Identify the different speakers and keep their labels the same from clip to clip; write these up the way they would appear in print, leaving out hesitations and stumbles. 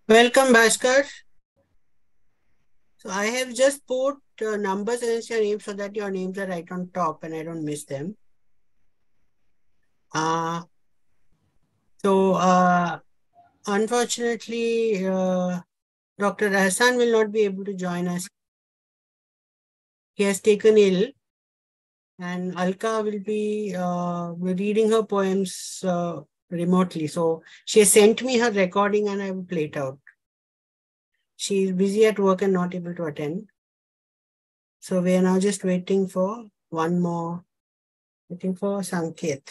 Speaker 1: Welcome, Bhaskar. So I have just put numbers against your names so that your names are right on top and I don't miss them. So unfortunately, Dr. Hassan will not be able to join us. He has taken ill, and Alka will be reading her poems remotely. So she has sent me her recording and I will play it out. She is busy at work and not able to attend. So we are now just waiting for one more, waiting for Sanket.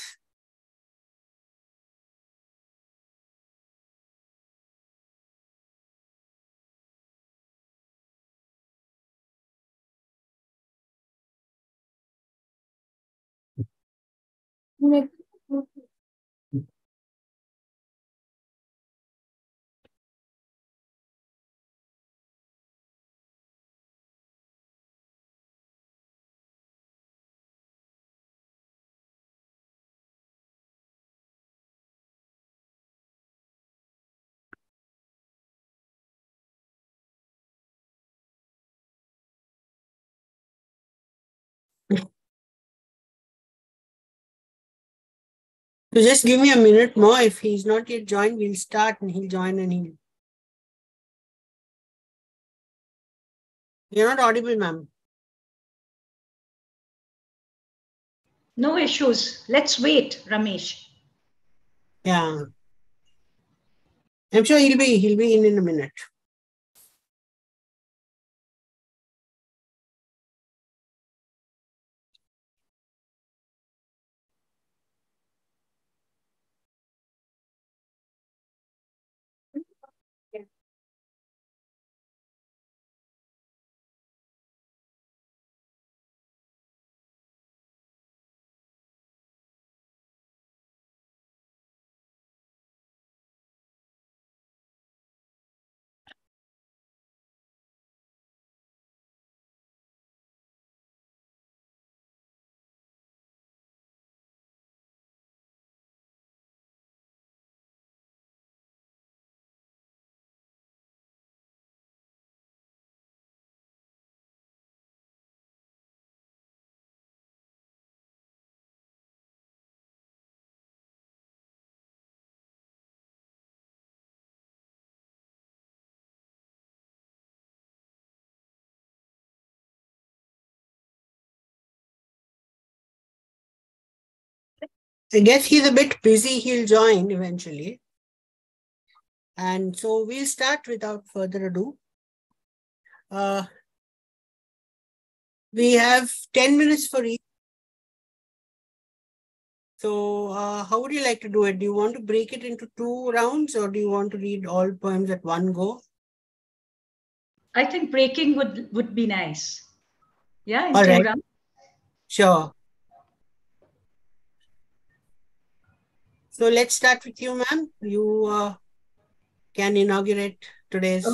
Speaker 1: So just give me a minute more. If he's not yet joined, we'll start and he'll join and he'll. You're not audible, ma'am.
Speaker 2: No issues. Let's wait, Ramesh.
Speaker 1: Yeah. I'm sure he'll be in a minute. I guess he's a bit busy. He'll join eventually. And so we'll start without further ado. We have 10 minutes for each. So how would you like to do it? Do you want to break it into 2 rounds or do you want to read all poems at one go?
Speaker 2: I think breaking would be nice. Yeah, in
Speaker 1: All
Speaker 2: 2
Speaker 1: right.
Speaker 2: rounds.
Speaker 1: Sure. So let's start with you, ma'am. You can inaugurate today's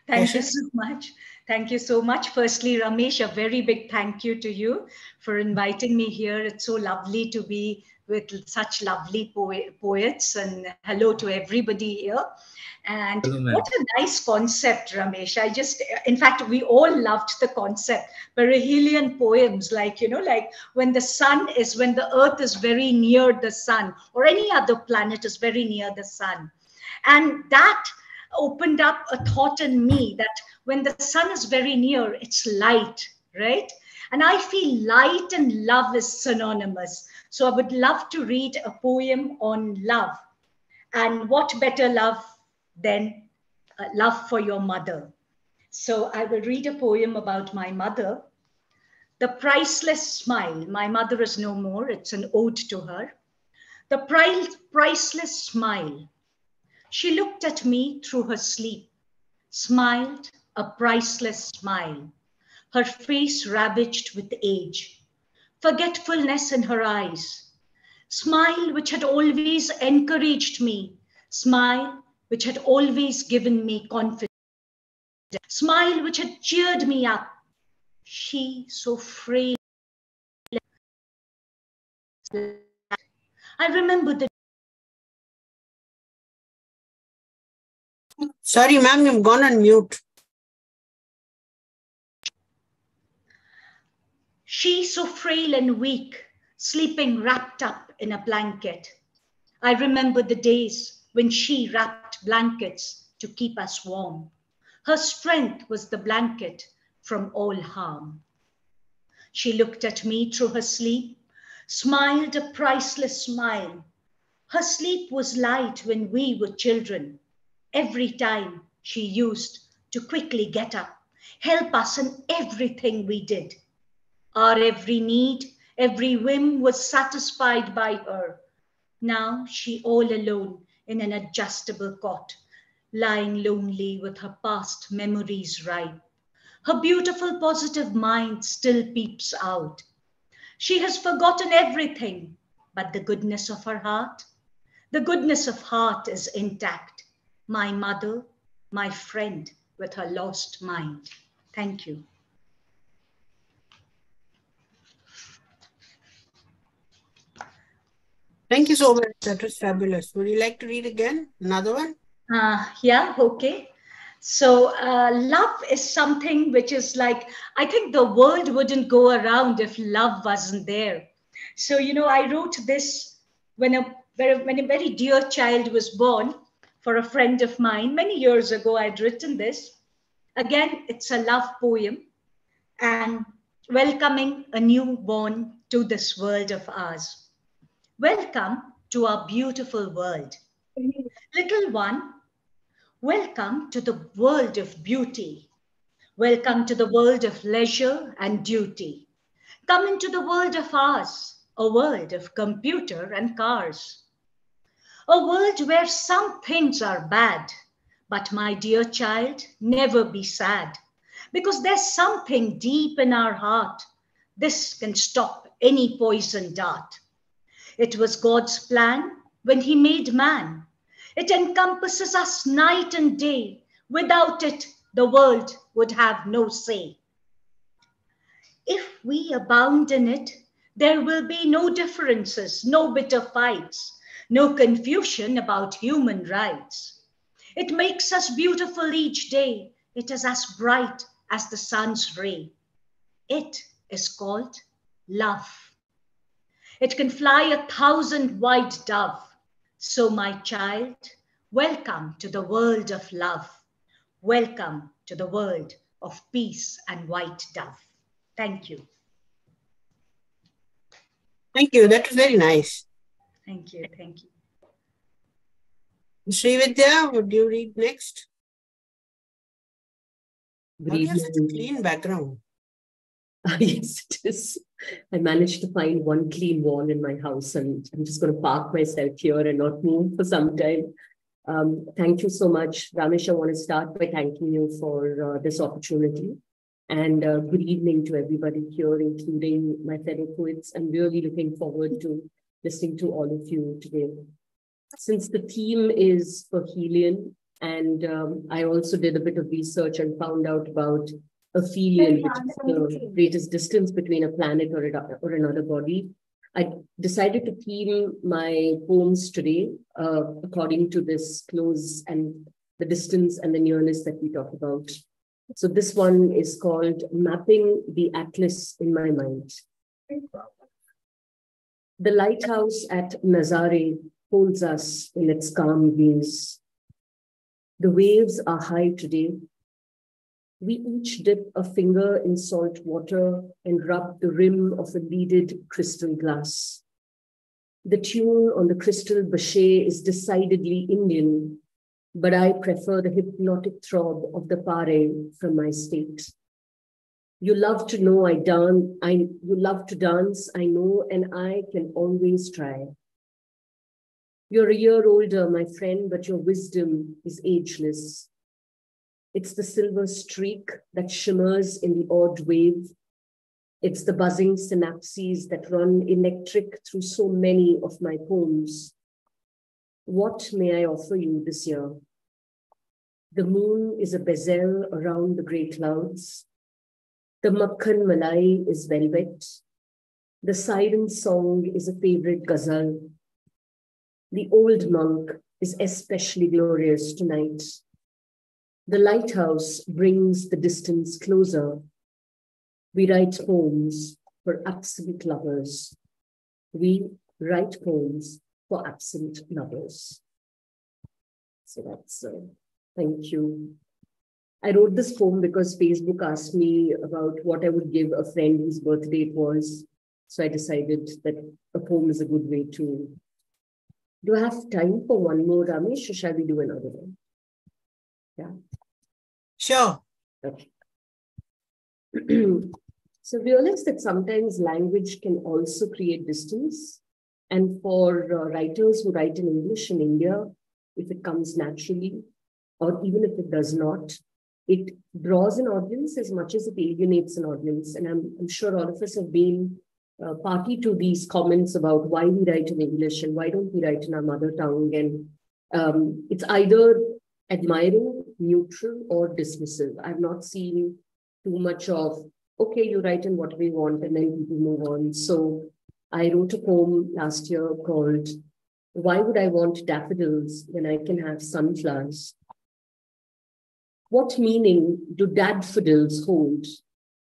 Speaker 2: Thank you
Speaker 1: session.
Speaker 2: so much. Thank you so much. Firstly, Ramesh, a very big thank you to you for inviting me here. It's so lovely to be with such lovely poets, and hello to everybody here. And what a nice concept, Ramesh. In fact, we all loved the concept. Perihelion poems, like, like when the earth is very near the sun, or any other planet is very near the sun. And that opened up a thought in me that when the sun is very near, it's light, right? And I feel light and love is synonymous. So I would love to read a poem on love. And what better love than love for your mother? So I will read a poem about my mother. The priceless smile. My mother is no more. It's an ode to her. The priceless smile. She looked at me through her sleep, smiled a priceless smile, her face ravaged with age, forgetfulness in her eyes, smile which had always encouraged me, smile which had always given me confidence, smile which had cheered me up. She so frail. I remember the
Speaker 1: Sorry, ma'am, you've gone on mute.
Speaker 2: She so frail and weak, sleeping wrapped up in a blanket. I remember the days when she wrapped blankets to keep us warm. Her strength was the blanket from all harm. She looked at me through her sleep, smiled a priceless smile. Her sleep was light when we were children. Every time she used to quickly get up, help us in everything we did. Our every need, every whim was satisfied by her. Now she all alone in an adjustable cot, lying lonely with her past memories ripe. Her beautiful positive mind still peeps out. She has forgotten everything but the goodness of her heart. The goodness of heart is intact. My mother, my friend with her lost mind. Thank you.
Speaker 1: Thank you so much. That was fabulous. Would you like to read again? Another one?
Speaker 2: Yeah, okay. So, love is something which is like, I think the world wouldn't go around if love wasn't there. So, I wrote this when when a very dear child was born for a friend of mine. Many years ago, I'd written this. Again, it's a love poem and welcoming a newborn to this world of ours. Welcome to our beautiful world. Little one, welcome to the world of beauty. Welcome to the world of leisure and duty. Come into the world of ours, a world of computer and cars. A world where some things are bad, but my dear child, never be sad, because there's something deep in our heart. This can stop any poison dart. It was God's plan when He made man. It encompasses us night and day. Without it, the world would have no say. If we abound in it, there will be no differences, no bitter fights, no confusion about human rights. It makes us beautiful each day. It is as bright as the sun's ray. It is called love. It can fly 1,000 white dove. So, my child, welcome to the world of love. Welcome to the world of peace and white dove. Thank you.
Speaker 1: Thank you. That was very nice.
Speaker 2: Thank you. Thank you.
Speaker 1: Srividya, would you read next?
Speaker 3: Good
Speaker 1: How do you have such a
Speaker 3: evening.
Speaker 1: clean background?
Speaker 3: Yes, it is. I managed to find one clean wall in my house, and I'm just going to park myself here and not move for some time. Thank you so much, Ramesh. I want to start by thanking you for this opportunity. And good evening to everybody here, including my fellow poets. I'm really looking forward to listening to all of you today. Since the theme is perihelion, and I also did a bit of research and found out about aphelion, which is the greatest distance between a planet or another body. I decided to theme my poems today according to this close and the distance and the nearness that we talk about. So this one is called Mapping the Atlas in My Mind. The lighthouse at Nazare holds us in its calm gaze. The waves are high today. We each dip a finger in salt water and rub the rim of a leaded crystal glass. The tune on the crystal bachet is decidedly Indian, but I prefer the hypnotic throb of the pare from my state. You love to know you love to dance, I know, and I can always try. You're a year older, my friend, but your wisdom is ageless. It's the silver streak that shimmers in the odd wave. It's the buzzing synapses that run electric through so many of my poems. What may I offer you this year? The moon is a bezel around the grey clouds. The Makhan Malai is velvet. The siren song is a favorite ghazal. The old monk is especially glorious tonight. The lighthouse brings the distance closer. We write poems for absent lovers. We write poems for absent lovers. So that's, thank you. I wrote this poem because Facebook asked me about what I would give a friend whose birthday it was. So I decided that a poem is a good way to. Do I have time for one more, Ramesh, or shall we do another one? Yeah.
Speaker 1: Sure.
Speaker 3: Okay. So realize that sometimes language can also create distance. And for writers who write in English in India, if it comes naturally, or even if it does not, it draws an audience as much as it alienates an audience. And I'm sure all of us have been party to these comments about why we write in English and why don't we write in our mother tongue. And it's either admiring, neutral, or dismissive. I've not seen too much of, okay, you write in what we want, and then people move on. So I wrote a poem last year called, Why Would I Want Daffodils When I Can Have Sunflowers? What meaning do daffodils hold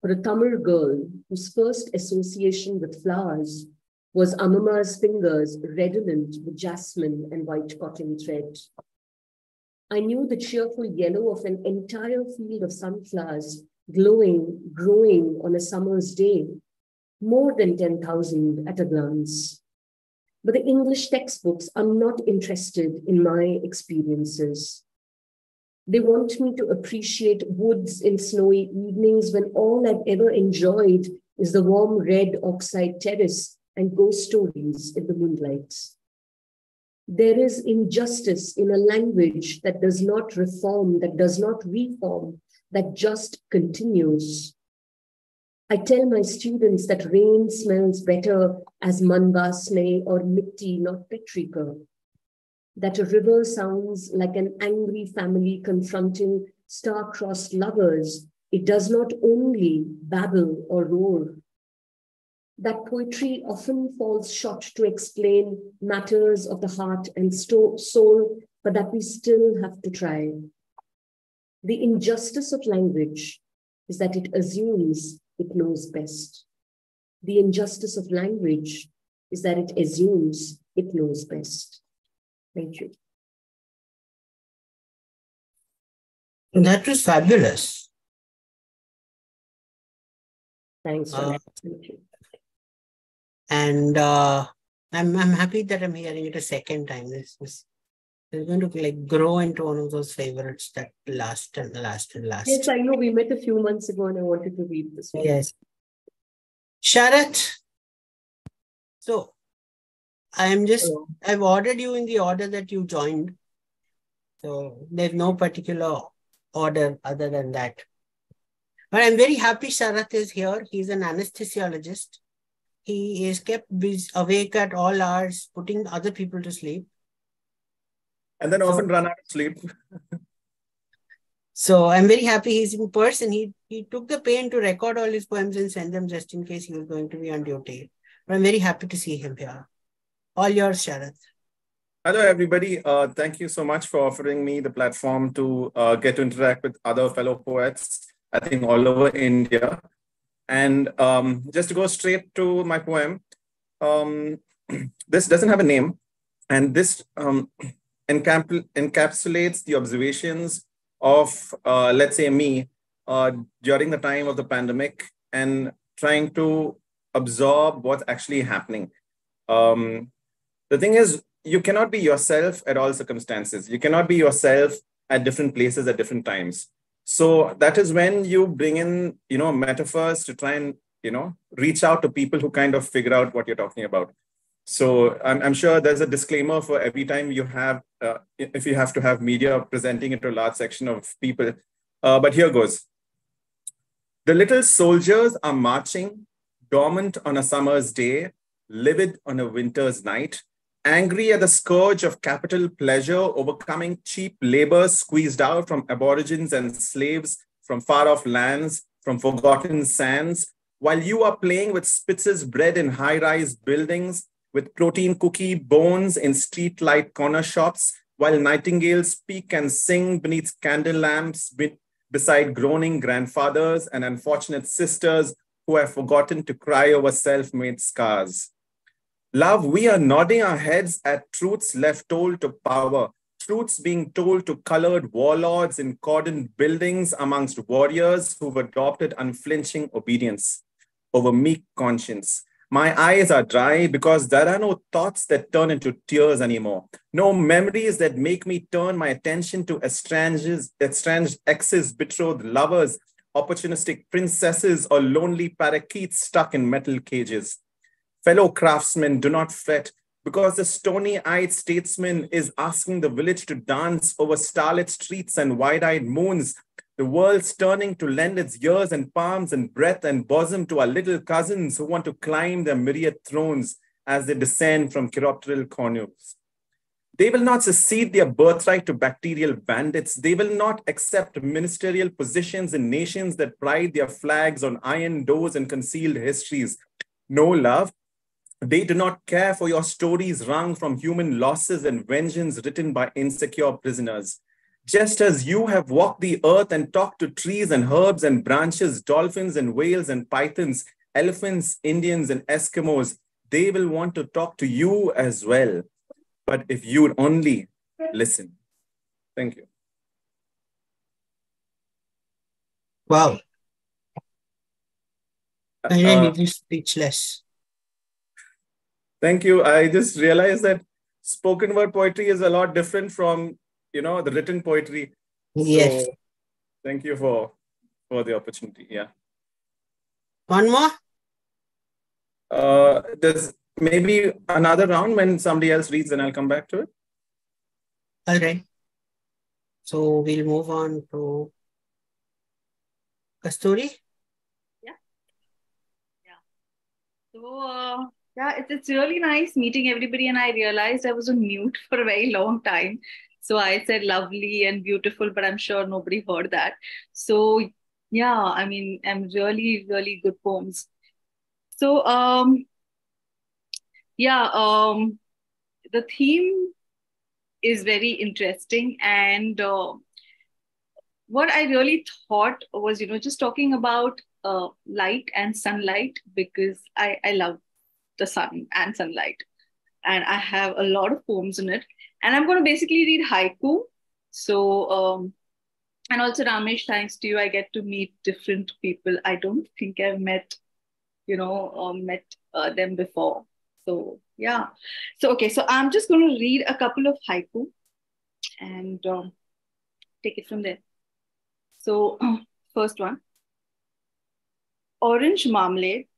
Speaker 3: for a Tamil girl whose first association with flowers was Amama's fingers redolent with jasmine and white cotton thread? I knew the cheerful yellow of an entire field of sunflowers glowing, growing on a summer's day, more than 10,000 at a glance. But the English textbooks are not interested in my experiences. They want me to appreciate woods in snowy evenings when all I've ever enjoyed is the warm red oxide terrace and ghost stories in the moonlight. There is injustice in a language that does not reform, that does not reform, that just continues. I tell my students that rain smells better as manvasne or mitti, not petrika. That a river sounds like an angry family confronting star-crossed lovers. It does not only babble or roar. That poetry often falls short to explain matters of the heart and soul, but that we still have to try. The injustice of language is that it assumes it knows best. The injustice of language is that it assumes it knows best. Thank you.
Speaker 1: That was fabulous.
Speaker 3: Thanks, Thank you.
Speaker 1: And I'm happy that I'm hearing it a second time. This is going to like grow into one of those favorites that last and last and last.
Speaker 3: Yes, I know. We met a few months ago and I wanted to read this one.
Speaker 1: Yes. Sharath. So I've ordered you in the order that you joined. So there's no particular order other than that. But I'm very happy Sharath is here. He's an anesthesiologist. He is kept awake at all hours, putting other people to sleep.
Speaker 4: And then often run out of sleep.
Speaker 1: So I'm very happy he's in person. He took the pain to record all his poems and send them just in case he was going to be on duty. But I'm very happy to see him here. All yours, Sharath.
Speaker 4: Hello, everybody. Thank you so much for offering me the platform to get to interact with other fellow poets, I think all over India. And just to go straight to my poem, this doesn't have a name. And this encapsulates the observations of, let's say, me during the time of the pandemic and trying to absorb what's actually happening. The thing is, you cannot be yourself at all circumstances. You cannot be yourself at different places at different times. So that is when you bring in, metaphors to try and, reach out to people who kind of figure out what you're talking about. So I'm sure there's a disclaimer for every time you have, if you have to have media presenting it to a large section of people. But here goes. The little soldiers are marching, dormant on a summer's day, livid on a winter's night, angry at the scourge of capital pleasure, overcoming cheap labor squeezed out from aborigines and slaves from far-off lands, from forgotten sands, while you are playing with Spitz's bread in high-rise buildings, with protein cookie bones in streetlight corner shops, while nightingales speak and sing beneath candle lamps, beside groaning grandfathers and unfortunate sisters who have forgotten to cry over self-made scars. Love, we are nodding our heads at truths left told to power, truths being told to colored warlords in cordoned buildings amongst warriors who've adopted unflinching obedience over meek conscience. My eyes are dry because there are no thoughts that turn into tears anymore. No memories that make me turn my attention to estranged exes, betrothed lovers, opportunistic princesses, or lonely parakeets stuck in metal cages. Fellow craftsmen, do not fret, because the stony-eyed statesman is asking the village to dance over starlit streets and wide-eyed moons. The world's turning to lend its ears and palms and breath and bosom to our little cousins who want to climb their myriad thrones as they descend from chiropteral cornules. They will not secede their birthright to bacterial bandits. They will not accept ministerial positions in nations that pride their flags on iron doors and concealed histories. No, love. They do not care for your stories wrung from human losses and vengeance written by insecure prisoners. Just as you have walked the earth and talked to trees and herbs and branches, dolphins and whales and pythons, elephants, Indians and Eskimos, they will want to talk to you as well. But if you would only listen. Thank you.
Speaker 1: Wow. I really speechless.
Speaker 4: Thank you. I just realized that spoken word poetry is a lot different from, the written poetry.
Speaker 1: Yes.
Speaker 4: So thank you for the opportunity. Yeah.
Speaker 1: One more?
Speaker 4: There's maybe another round when somebody else reads and I'll come back to it.
Speaker 1: All right. So we'll move on to Kasturi.
Speaker 5: Yeah. So, it's really nice meeting everybody. And I realized I was on mute for a very long time. So I said lovely and beautiful, but I'm sure nobody heard that. So yeah, I mean, I'm really, really good poems. So the theme is very interesting. And what I really thought was, just talking about light and sunlight, because I love the sun and sunlight. And I have a lot of poems in it. And I'm going to basically read haiku. So, and also Ramesh, thanks to you, I get to meet different people. I don't think I've met, them before. So, yeah. So, okay. So I'm just going to read a couple of haiku and take it from there. So, first one. Orange marmalade.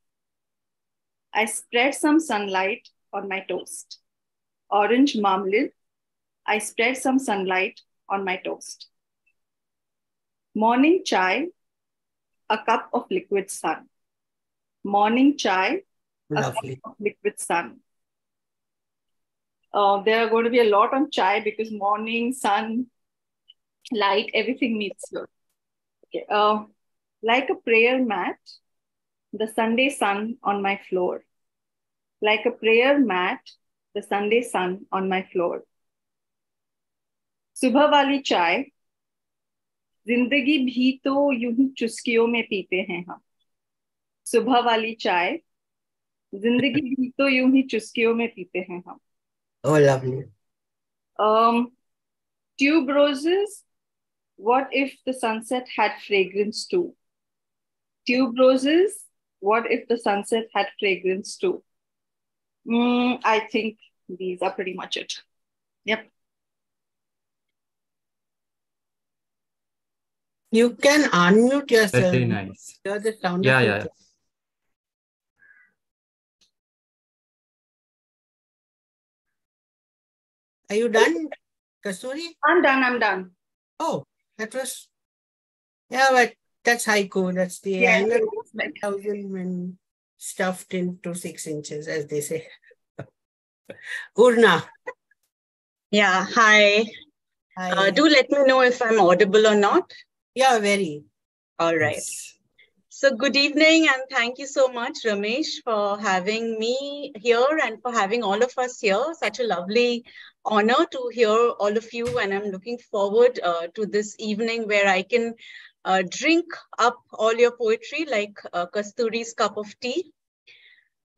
Speaker 5: I spread some sunlight on my toast. Orange marmalade. I spread some sunlight on my toast. Morning chai, a cup of liquid sun. Morning chai,
Speaker 1: Lovely.
Speaker 5: a cup of liquid sun. There are going to be a lot on chai because morning, sun, light, everything meets here. Okay. Like a prayer mat, the Sunday sun on my floor. Like a prayer mat, the Sunday sun on my floor. सुबह वाली चाय, जिंदगी भी तो यूं ही चुस्कियों में पीते हैं हम. सुबह वाली चाय, जिंदगी भी तो यूं ही चुस्कियों में पीते हैं हम.
Speaker 1: Oh, lovely.
Speaker 5: Tube roses, what if the sunset had fragrance too? Tube roses, what if the sunset had fragrance too? I think these are pretty much it. Yep.
Speaker 1: You can unmute yourself.
Speaker 6: Very nice.
Speaker 1: Hear the sound
Speaker 6: Yeah,
Speaker 1: of
Speaker 6: yeah.
Speaker 1: it. Are you done, Kasturi?
Speaker 5: I'm done.
Speaker 1: Oh, that was, yeah, but that's haiku. That's the
Speaker 5: Yeah,
Speaker 1: anger
Speaker 5: it was like-
Speaker 1: 1,000 when stuffed into 6 inches, as they say. Urna.
Speaker 6: Yeah, hi.
Speaker 1: Hi.
Speaker 6: Do let me know if I'm audible or not.
Speaker 1: Yeah, very.
Speaker 6: All right.
Speaker 1: Yes.
Speaker 6: So good evening and thank you so much, Ramesh, for having me here and for having all of us here. Such a lovely honor to hear all of you, and I'm looking forward to this evening where I can drink up all your poetry like Kasturi's cup of tea.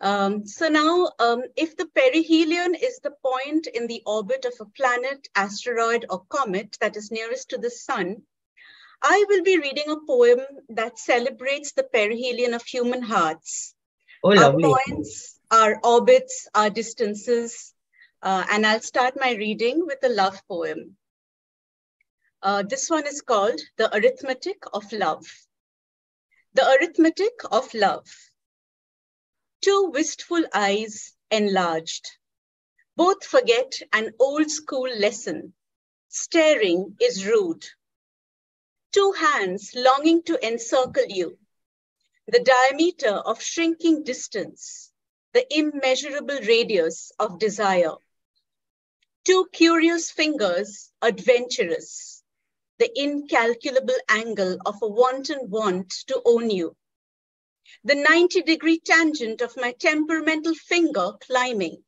Speaker 6: So now, if the perihelion is the point in the orbit of a planet, asteroid, or comet that is nearest to the sun, I will be reading a poem that celebrates the perihelion of human hearts.
Speaker 1: Oh, lovely.
Speaker 6: Our points, our orbits, our distances, and I'll start my reading with a love poem. This one is called The Arithmetic of Love. The Arithmetic of Love. Two wistful eyes enlarged. Both forget an old school lesson. Staring is rude. Two hands longing to encircle you. The diameter of shrinking distance. The immeasurable radius of desire. Two curious fingers, adventurous. The incalculable angle of a wanton want to own you. The 90-degree tangent of my temperamental finger climbing.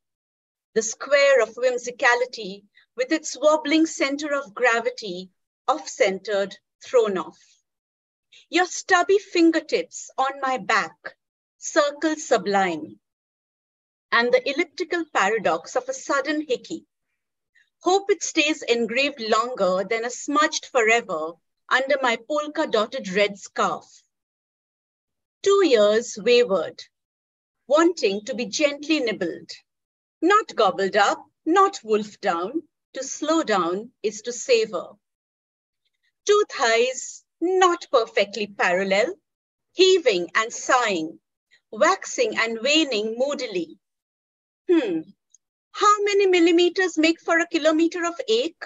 Speaker 6: The square of whimsicality with its wobbling center of gravity, off-centered, thrown off. Your stubby fingertips on my back, circle sublime. And the elliptical paradox of a sudden hickey. Hope it stays engraved longer than a smudged forever under my polka-dotted red scarf. 2 years wavered, wanting to be gently nibbled, not gobbled up, not wolfed down. To slow down is to savor. 2 thighs, not perfectly parallel, heaving and sighing, waxing and waning moodily. How many millimeters make for a kilometer of ache?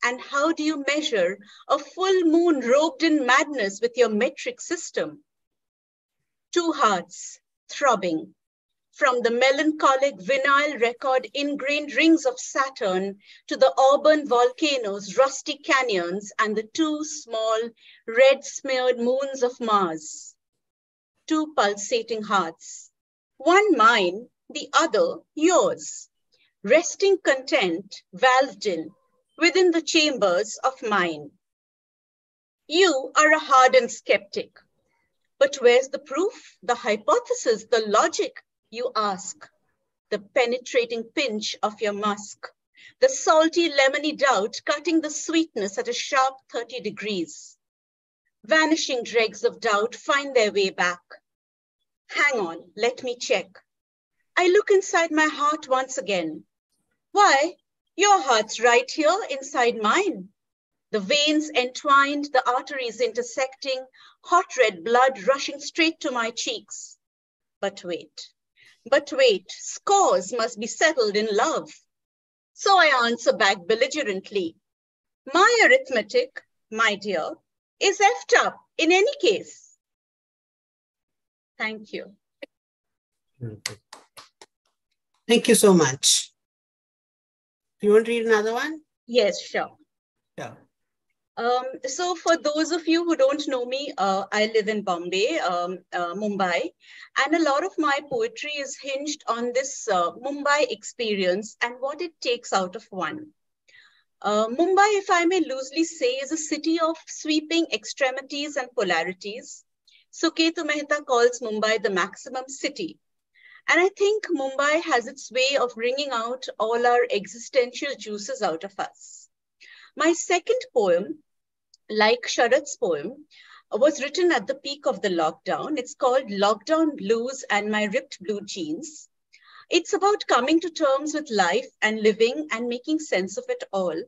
Speaker 6: And how do you measure a full moon robed in madness with your metric system? 2 hearts throbbing from the melancholic vinyl record ingrained rings of Saturn to the auburn volcanoes, rusty canyons, and the 2 small red smeared moons of Mars. 2 pulsating hearts, one mine, the other yours, resting content, valved in within the chambers of mine. You are a hardened skeptic. But where's the proof, the hypothesis, the logic, you ask? The penetrating pinch of your musk, the salty lemony doubt cutting the sweetness at a sharp 30 degrees. Vanishing dregs of doubt find their way back. Hang on, let me check. I look inside my heart once again. Why, your heart's right here inside mine. The veins entwined, the arteries intersecting, hot red blood rushing straight to my cheeks. But wait, scores must be settled in love. So I answer back belligerently. My arithmetic, my dear, is effed up in any case. Thank you.
Speaker 1: Thank you so much. You want to read another one?
Speaker 6: Yes, sure.
Speaker 1: Yeah.
Speaker 6: So for those of you who don't know me, I live in Bombay, Mumbai, and a lot of my poetry is hinged on this Mumbai experience and what it takes out of one. Mumbai, if I may loosely say, is a city of sweeping extremities and polarities. Suketu Mehta calls Mumbai the maximum city. And I think Mumbai has its way of wringing out all our existential juices out of us. My second poem, like Sharat's poem, was written at the peak of the lockdown. It's called Lockdown Blues and My Ripped Blue Jeans. It's about coming to terms with life and living and making sense of it all.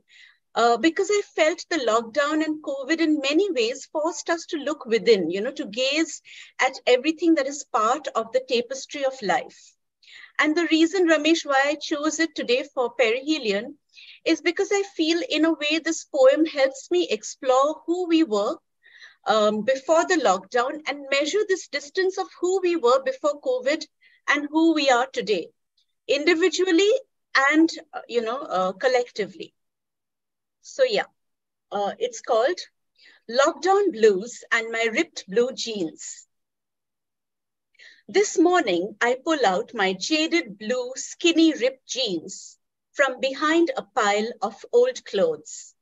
Speaker 6: Because I felt the lockdown and COVID in many ways forced us to look within, to gaze at everything that is part of the tapestry of life. And the reason, Ramesh, why I chose it today for perihelion is because I feel in a way this poem helps me explore who we were before the lockdown and measure this distance of who we were before COVID and who we are today, individually and, collectively. So yeah, it's called Lockdown Blues and My Ripped Blue Jeans. This morning, I pull out my jaded blue skinny ripped jeans from behind a pile of old clothes.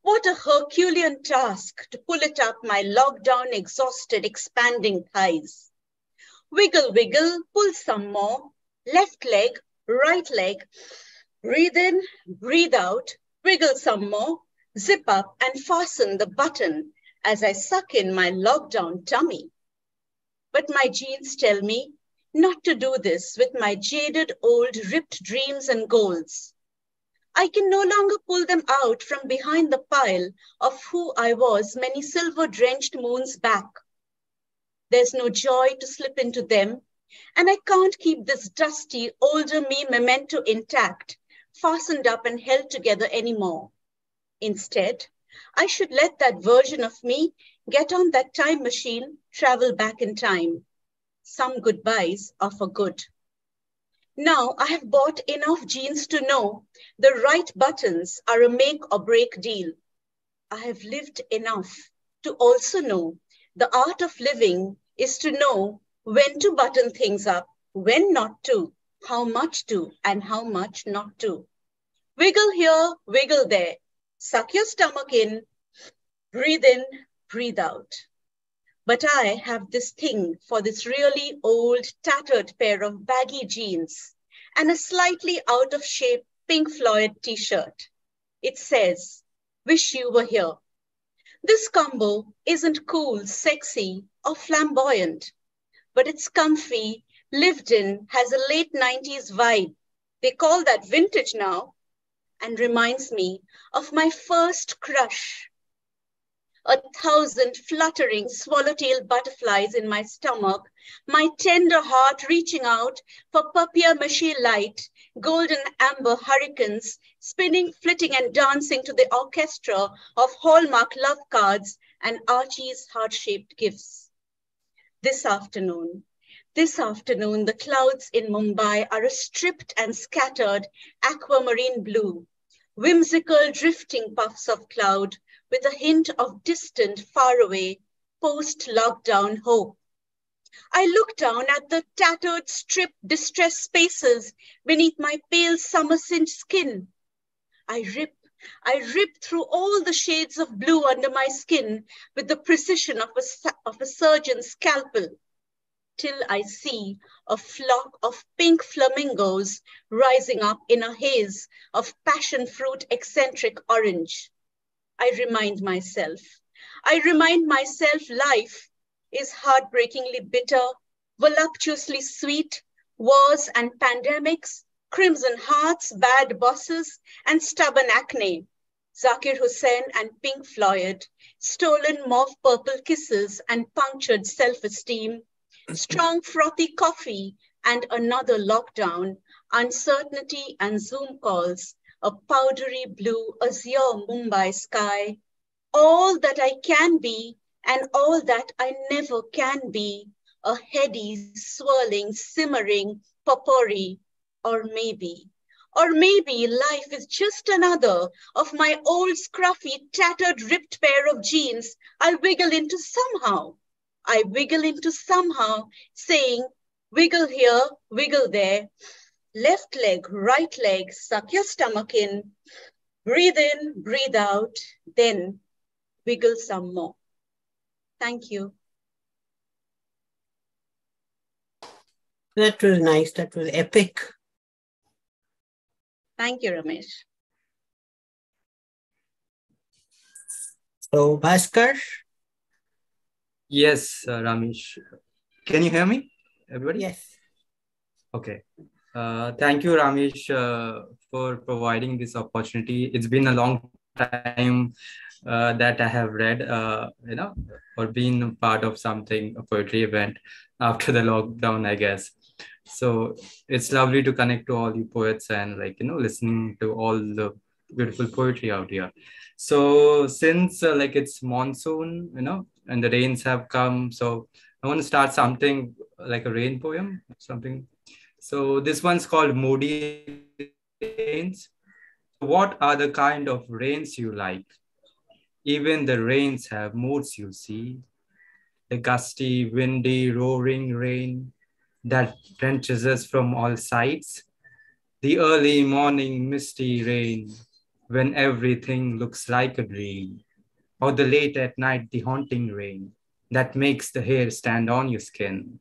Speaker 6: What a Herculean task to pull it up my lockdown exhausted expanding thighs. Wiggle, wiggle, pull some more, left leg, right leg, breathe in, breathe out, wiggle some more, zip up and fasten the button as I suck in my lockdown tummy. But my jeans tell me not to do this with my jaded old ripped dreams and goals. I can no longer pull them out from behind the pile of who I was many silver-drenched moons back. There's no joy to slip into them, and I can't keep this dusty, older me memento intact, fastened up and held together anymore. Instead, I should let that version of me get on that time machine, travel back in time. Some goodbyes are for good. Now I have bought enough jeans to know the right buttons are a make or break deal. I have lived enough to also know the art of living is to know when to button things up, when not to, how much to, and how much not to. Wiggle here, wiggle there. Suck your stomach in, breathe in, breathe out. But I have this thing for this really old, tattered pair of baggy jeans and a slightly out of shape Pink Floyd t-shirt. It says, "Wish you were here." This combo isn't cool, sexy, or flamboyant, but it's comfy, lived in, has a late 90s vibe. They call that vintage now, and reminds me of my first crush. 1,000 fluttering swallowtail butterflies in my stomach, my tender heart reaching out for papier-mâché light, golden amber hurricanes, spinning, flitting, and dancing to the orchestra of Hallmark love cards and Archie's heart-shaped gifts. This afternoon, the clouds in Mumbai are a stripped and scattered aquamarine blue, whimsical drifting puffs of cloud, with a hint of distant, faraway, post-lockdown hope. I look down at the tattered, stripped, distressed spaces beneath my pale summer-singed skin. I rip through all the shades of blue under my skin with the precision of a surgeon's scalpel, till I see a flock of pink flamingos rising up in a haze of passion fruit eccentric orange. I remind myself life is heartbreakingly bitter, voluptuously sweet, wars and pandemics, crimson hearts, bad bosses, and stubborn acne, Zakir Hussain and Pink Floyd, stolen mauve purple kisses and punctured self-esteem, strong frothy coffee and another lockdown, uncertainty and Zoom calls, a powdery blue azure Mumbai sky, all that I can be and all that I never can be, a heady, swirling, simmering potpourri, or maybe life is just another of my old scruffy, tattered, ripped pair of jeans I'll wiggle into somehow. I wiggle into somehow, saying, wiggle here, wiggle there, left leg, right leg, suck your stomach in, breathe out, then wiggle some more. Thank you.
Speaker 1: That was nice. That was epic.
Speaker 6: Thank you, Ramesh.
Speaker 1: So, Bhaskar?
Speaker 7: Yes, Ramesh. Can you hear me, everybody?
Speaker 1: Yes.
Speaker 7: Okay. Thank you, Ramesh, for providing this opportunity. It's been a long time that I have read, or been part of something, a poetry event after the lockdown, I guess. So it's lovely to connect to all you poets and listening to all the beautiful poetry out here. So since it's monsoon, and the rains have come, so I want to start something like a rain poem, something. So this one's called Moody Rains. What are the kind of rains you like? Even the rains have moods, you see. The gusty, windy, roaring rain that drenches us from all sides. The early morning misty rain when everything looks like a dream. Or the late at night, the haunting rain that makes the hair stand on your skin.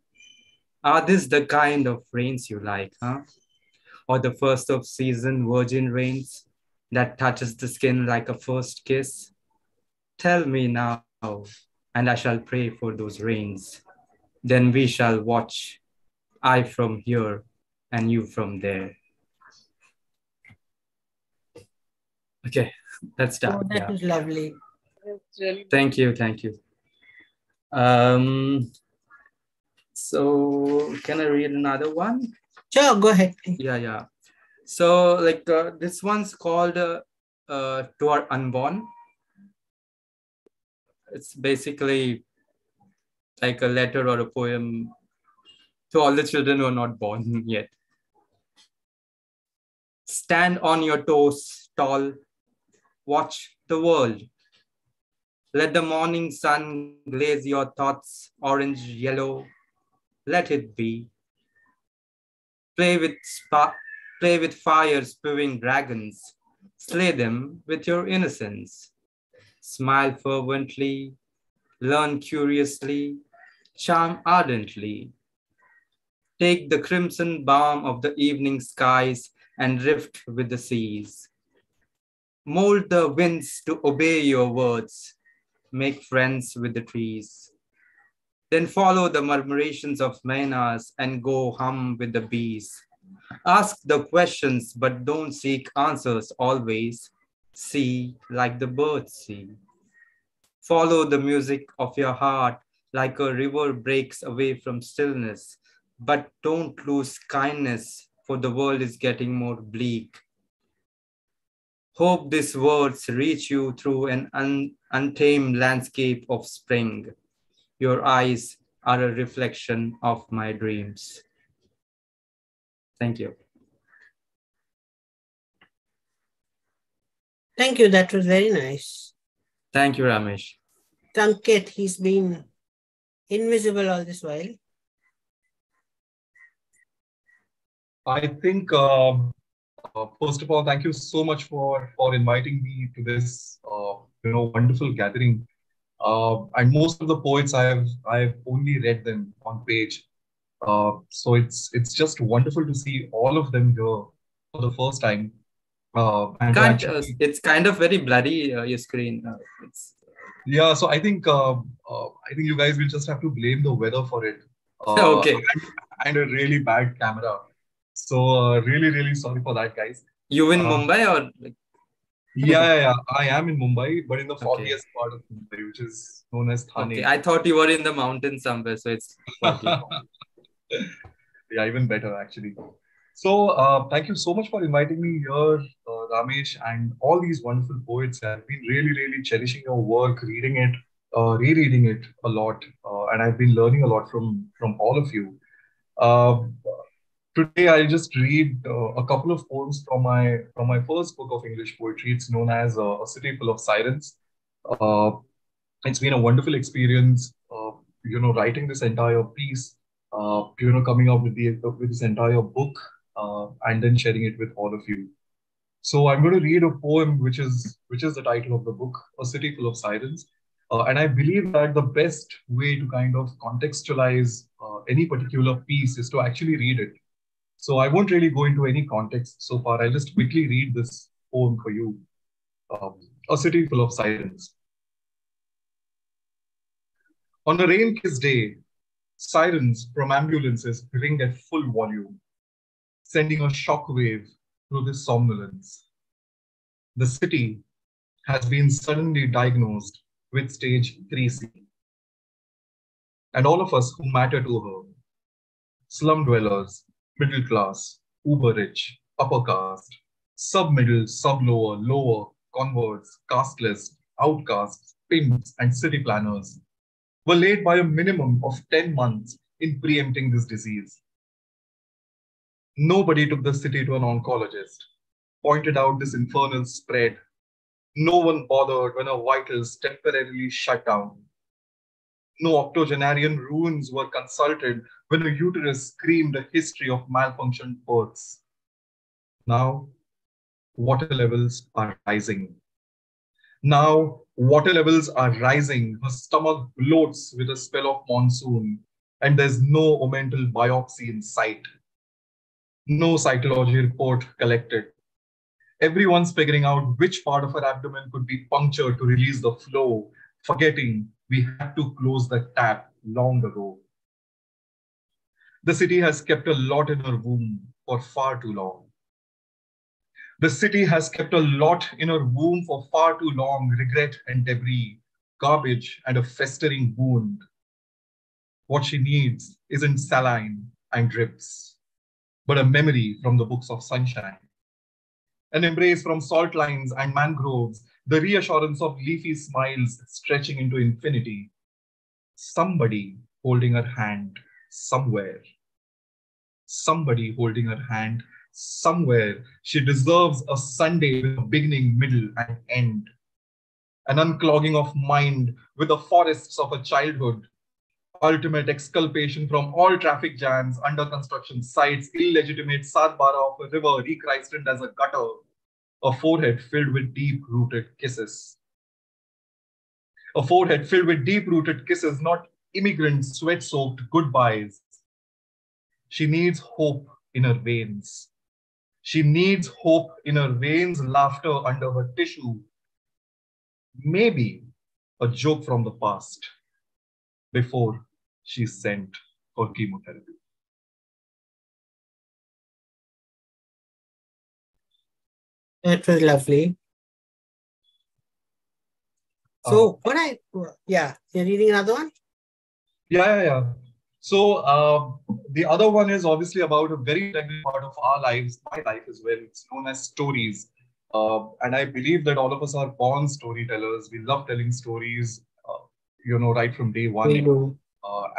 Speaker 7: Are this the kind of rains you like, huh? Or the first of season virgin rains that touches the skin like a first kiss? Tell me now, and I shall pray for those rains. Then we shall watch, I from here and you from there. Okay, let's start.
Speaker 1: Oh, that was lovely.
Speaker 5: Really
Speaker 7: Thank you. So can I read another one?
Speaker 1: Sure, go ahead.
Speaker 7: Yeah. So this one's called To Our Unborn. It's basically like a letter or a poem to all the children who are not born yet. Stand on your toes, tall. Watch the world. Let the morning sun glaze your thoughts orange, yellow. Let it be. Play with fire spewing dragons. Slay them with your innocence. Smile fervently. Learn curiously. Charm ardently. Take the crimson balm of the evening skies and drift with the seas. Mold the winds to obey your words. Make friends with the trees. Then follow the murmurations of maynas and go hum with the bees. Ask the questions, but don't seek answers always. See like the birds see. Follow the music of your heart like a river breaks away from stillness. But don't lose kindness, for the world is getting more bleak. Hope these words reach you through an untamed landscape of spring. Your eyes are a reflection of my dreams. Thank you.
Speaker 1: Thank you. That was very nice.
Speaker 7: Thank you, Ramesh.
Speaker 1: Sanket, he's been invisible all this while.
Speaker 8: I think, first of all, thank you so much for inviting me to this, wonderful gathering. And most of the poets I've only read them on page. So it's just wonderful to see all of them here for the first time. And
Speaker 7: it's kind of very blurry, your screen.
Speaker 8: Yeah, so I think you guys will just have to blame the weather for it.
Speaker 7: Okay.
Speaker 8: And a really bad camera. So really sorry for that, guys.
Speaker 7: You in Mumbai or like?
Speaker 8: Yeah. I am in Mumbai, but in the foggiest part of Mumbai, which is known as Thane.
Speaker 7: Okay, I thought you were in the mountains somewhere, so it's foggy.
Speaker 8: Yeah, even better actually. So thank you so much for inviting me here, Ramesh, and all these wonderful poets. I've been really cherishing your work, reading it, rereading it a lot, and I've been learning a lot from all of you. Today, I'll just read a couple of poems from my first book of English poetry. It's known as A City Full of Sirens. It's been a wonderful experience, writing this entire piece, coming up with this entire book, and then sharing it with all of you. So I'm going to read a poem which is the title of the book, A City Full of Sirens. And I believe that the best way to kind of contextualize any particular piece is to actually read it. So I won't really go into any context so far. I'll just quickly read this poem for you. A City Full of Sirens. On a rain-kissed day, sirens from ambulances ring at full volume, sending a shockwave through this somnolence. The city has been suddenly diagnosed with stage 3C. And all of us who matter to her, slum dwellers, middle class, uber rich, upper caste, sub-middle, sub-lower, lower, converts, casteless, outcasts, pimps, and city planners were late by a minimum of 10 months in preempting this disease. Nobody took the city to an oncologist, pointed out this infernal spread. No one bothered when her vitals temporarily shut down. No octogenarian runes were consulted when a uterus screamed a history of malfunctioned births. Now, water levels are rising. Now, water levels are rising. Her stomach bloats with a spell of monsoon, and there's no omental biopsy in sight. No cytology report collected. Everyone's figuring out which part of her abdomen could be punctured to release the flow, forgetting we had to close the tap long ago. The city has kept a lot in her womb for far too long. The city has kept a lot in her womb for far too long, regret and debris, garbage and a festering wound. What she needs isn't saline and drips, but a memory from the books of sunshine. An embrace from salt lines and mangroves, the reassurance of leafy smiles stretching into infinity. Somebody holding her hand somewhere. Somebody holding her hand somewhere. She deserves a Sunday with a beginning, middle, and end. An unclogging of mind with the forests of her childhood. Ultimate exculpation from all traffic jams, under construction sites, illegitimate Sadbara of a river rechristened as a gutter. A forehead filled with deep-rooted kisses. A forehead filled with deep-rooted kisses, not immigrant sweat-soaked goodbyes. She needs hope in her veins. She needs hope in her veins, laughter under her tissue. Maybe a joke from the past before she's sent for chemotherapy.
Speaker 1: That was lovely. So you're reading another one?
Speaker 8: Yeah. So the other one is obviously about a very integral part of our lives, my life as well. It's known as stories. And I believe that all of us are born storytellers. We love telling stories, right from day one.
Speaker 1: We do.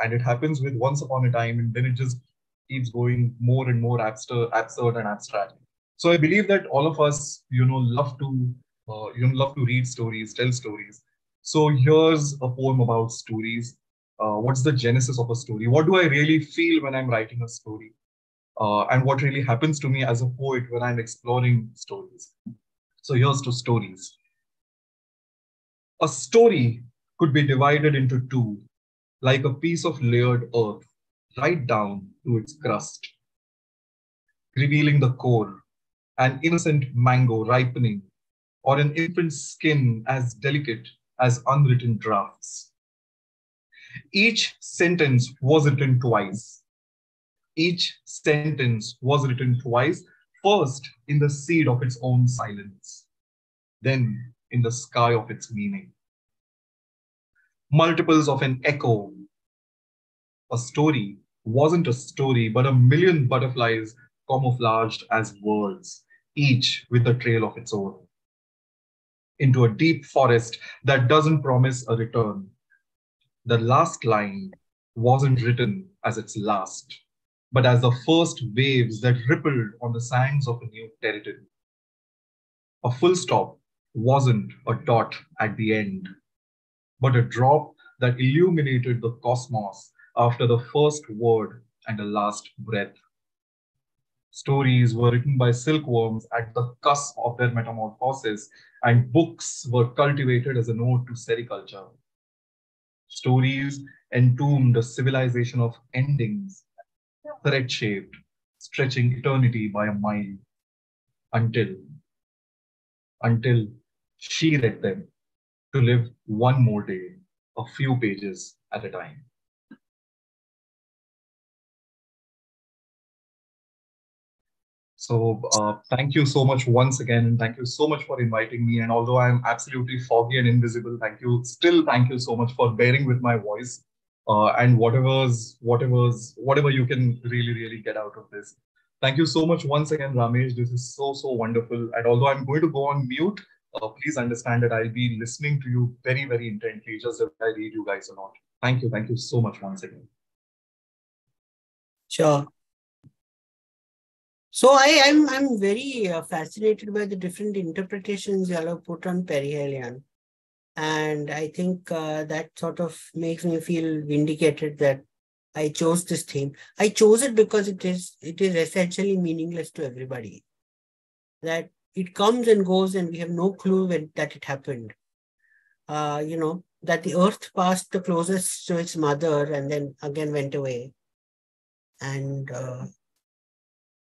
Speaker 8: And it happens with Once Upon a Time, and then it just keeps going more and more absurd and abstract. So I believe that all of us, love to read stories, tell stories. So here's a poem about stories. What's the genesis of a story? What do I really feel when I'm writing a story? And what really happens to me as a poet when I'm exploring stories? So here's to stories. A story could be divided into two, like a piece of layered earth, right down to its crust, revealing the core, an innocent mango ripening, or an infant's skin as delicate as unwritten drafts. Each sentence was written twice. Each sentence was written twice, first in the seed of its own silence, then in the sky of its meaning. Multiples of an echo. A story wasn't a story, but a million butterflies camouflaged as words, each with a trail of its own, into a deep forest that doesn't promise a return. The last line wasn't written as its last, but as the first waves that rippled on the sands of a new territory. A full stop wasn't a dot at the end, but a drop that illuminated the cosmos after the first word and the last breath. Stories were written by silkworms at the cusp of their metamorphosis, and books were cultivated as a node to sericulture. Stories entombed a civilization of endings, thread-shaped, stretching eternity by a mile, until she read them to live one more day, a few pages at a time. So thank you so much once again, and thank you so much for inviting me. And although I'm absolutely foggy and invisible, thank you so much for bearing with my voice. and whatever you can really get out of this. Thank you so much once again, Ramesh. This is so wonderful. And although I'm going to go on mute, please understand that I'll be listening to you very intently, just as I read you guys a lot. Thank you so much once again.
Speaker 1: Sure. So I'm very fascinated by the different interpretations you all have put on perihelion. And I think that sort of makes me feel vindicated that I chose this theme. I chose it because it is essentially meaningless to everybody. That it comes and goes and we have no clue that it happened. That the earth passed the closest to its mother and then again went away. And,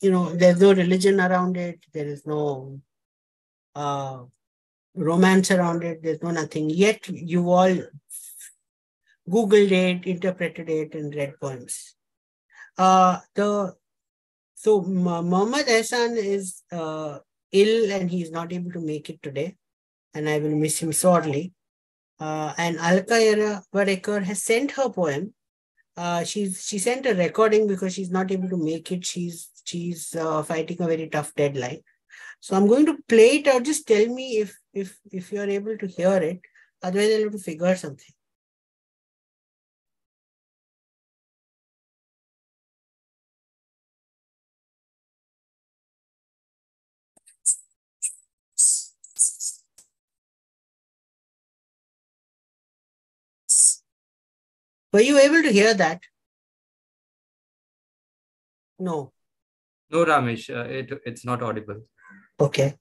Speaker 1: there's no religion around it. There is no romance around it. There's no nothing. Yet you all Googled it, interpreted it, and read poems. So Mohammad Ehsan is ill and he's not able to make it today, and I will miss him sorely. And Alka Varekar has sent her poem. She sent a recording because she's not able to make it. She's fighting a very tough deadline. So I'm going to play it out. Just tell me if you're able to hear it. Otherwise, I'll have to figure something. Were you able to hear that? No.
Speaker 7: No, Ramesh, it's not audible.
Speaker 1: Okay.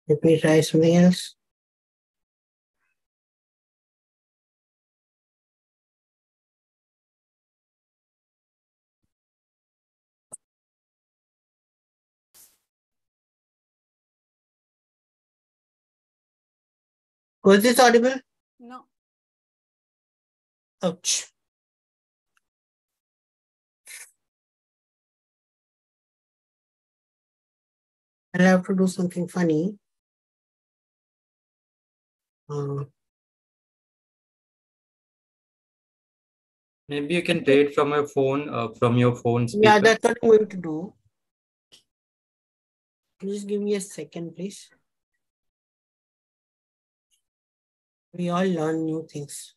Speaker 1: Let me try something else. Was this audible?
Speaker 5: No.
Speaker 1: Ouch. I'll have to do something funny.
Speaker 7: Maybe you can play it from your phone speaker.
Speaker 1: Yeah, that's what I'm going to do. Just give me a second, please. We all learn new things.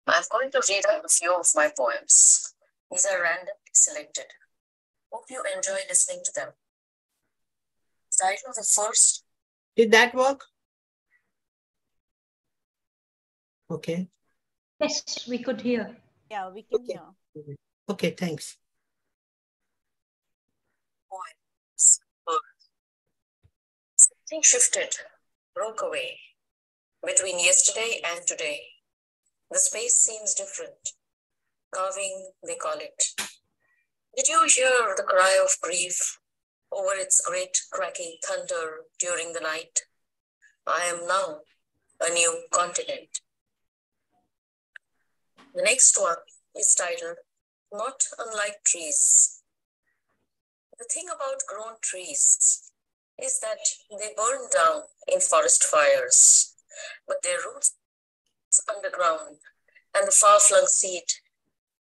Speaker 9: I'm going to read out a few of my poems. These are randomly selected. Hope you enjoy listening to them. Title of the first.
Speaker 1: Did that work? Okay.
Speaker 2: Yes, we could hear.
Speaker 5: Yeah, we can hear.
Speaker 1: Okay, thanks.
Speaker 9: Poems. Something shifted, broke away. Between yesterday and today, the space seems different. Carving, they call it. Did you hear the cry of grief over its great cracking thunder during the night? I am now a new continent. The next one is titled, Not Unlike Trees. The thing about grown trees is that they burn down in forest fires, but their roots underground and the far-flung seed,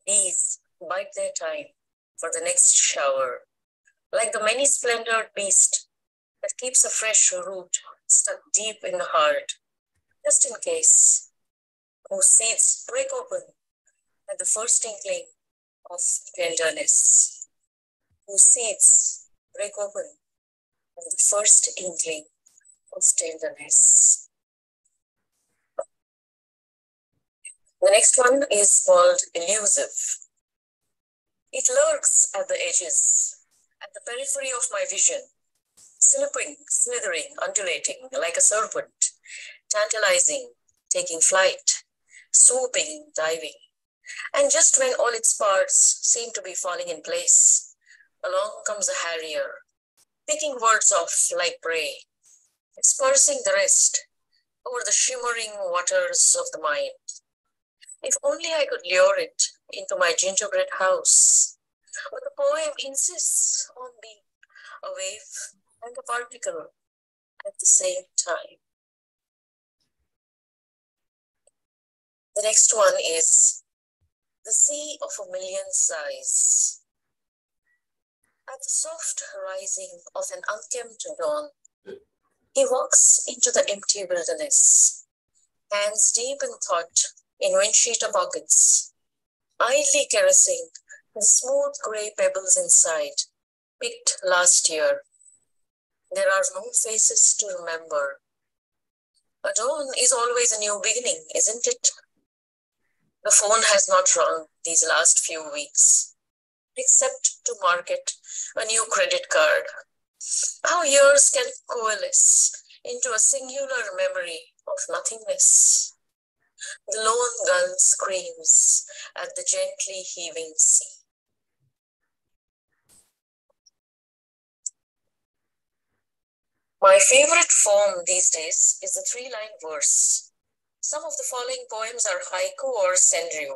Speaker 9: these bide their time for the next shower, like the many-splendored beast that keeps a fresh root stuck deep in the heart, just in case, whose seeds break open at the first inkling of tenderness, whose seeds break open at the first inkling of tenderness. The next one is called Elusive. It lurks at the edges, at the periphery of my vision, slipping, slithering, undulating like a serpent, tantalizing, taking flight, swooping, diving. And just when all its parts seem to be falling in place, along comes a harrier, picking words off like prey, dispersing the rest over the shimmering waters of the mind. If only I could lure it into my gingerbread house, but the poem insists on being a wave and a particle at the same time. The next one is The Sea of a Million Sighs. At the soft rising of an unkempt dawn, he walks into the empty wilderness, hands deep in thought in windsheeter pockets, idly caressing the smooth grey pebbles inside, picked last year. There are no faces to remember. A dawn is always a new beginning, isn't it? The phone has not rung these last few weeks, except to market a new credit card. How years can coalesce into a singular memory of nothingness. The lone gull screams at the gently heaving sea. My favorite form these days is the three-line verse. Some of the following poems are haiku or senryu.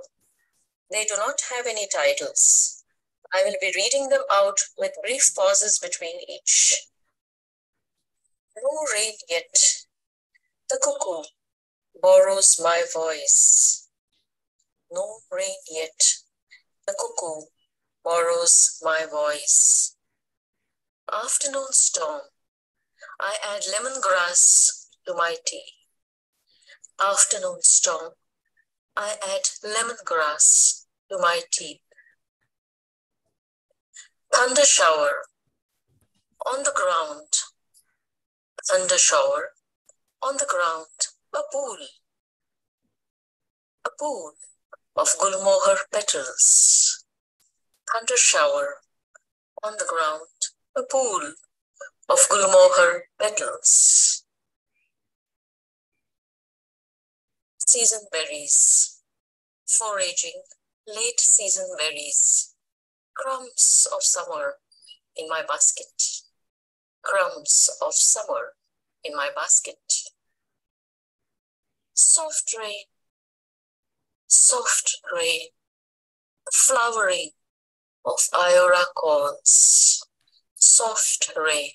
Speaker 9: They do not have any titles. I will be reading them out with brief pauses between each. No rain yet. The cuckoo borrows my voice. No rain yet. The cuckoo borrows my voice. Afternoon storm. I add lemongrass to my tea. Afternoon storm. I add lemongrass to my tea. Thunder shower. On the ground. Thunder shower. On the ground. A pool. A pool of gulmohar petals. Thunder shower. On the ground. A pool of gulmohar petals. Season berries. Foraging late season berries. Crumbs of summer in my basket. Crumbs of summer in my basket. Soft rain. Soft rain. The flowering of Iora calls. Soft rain.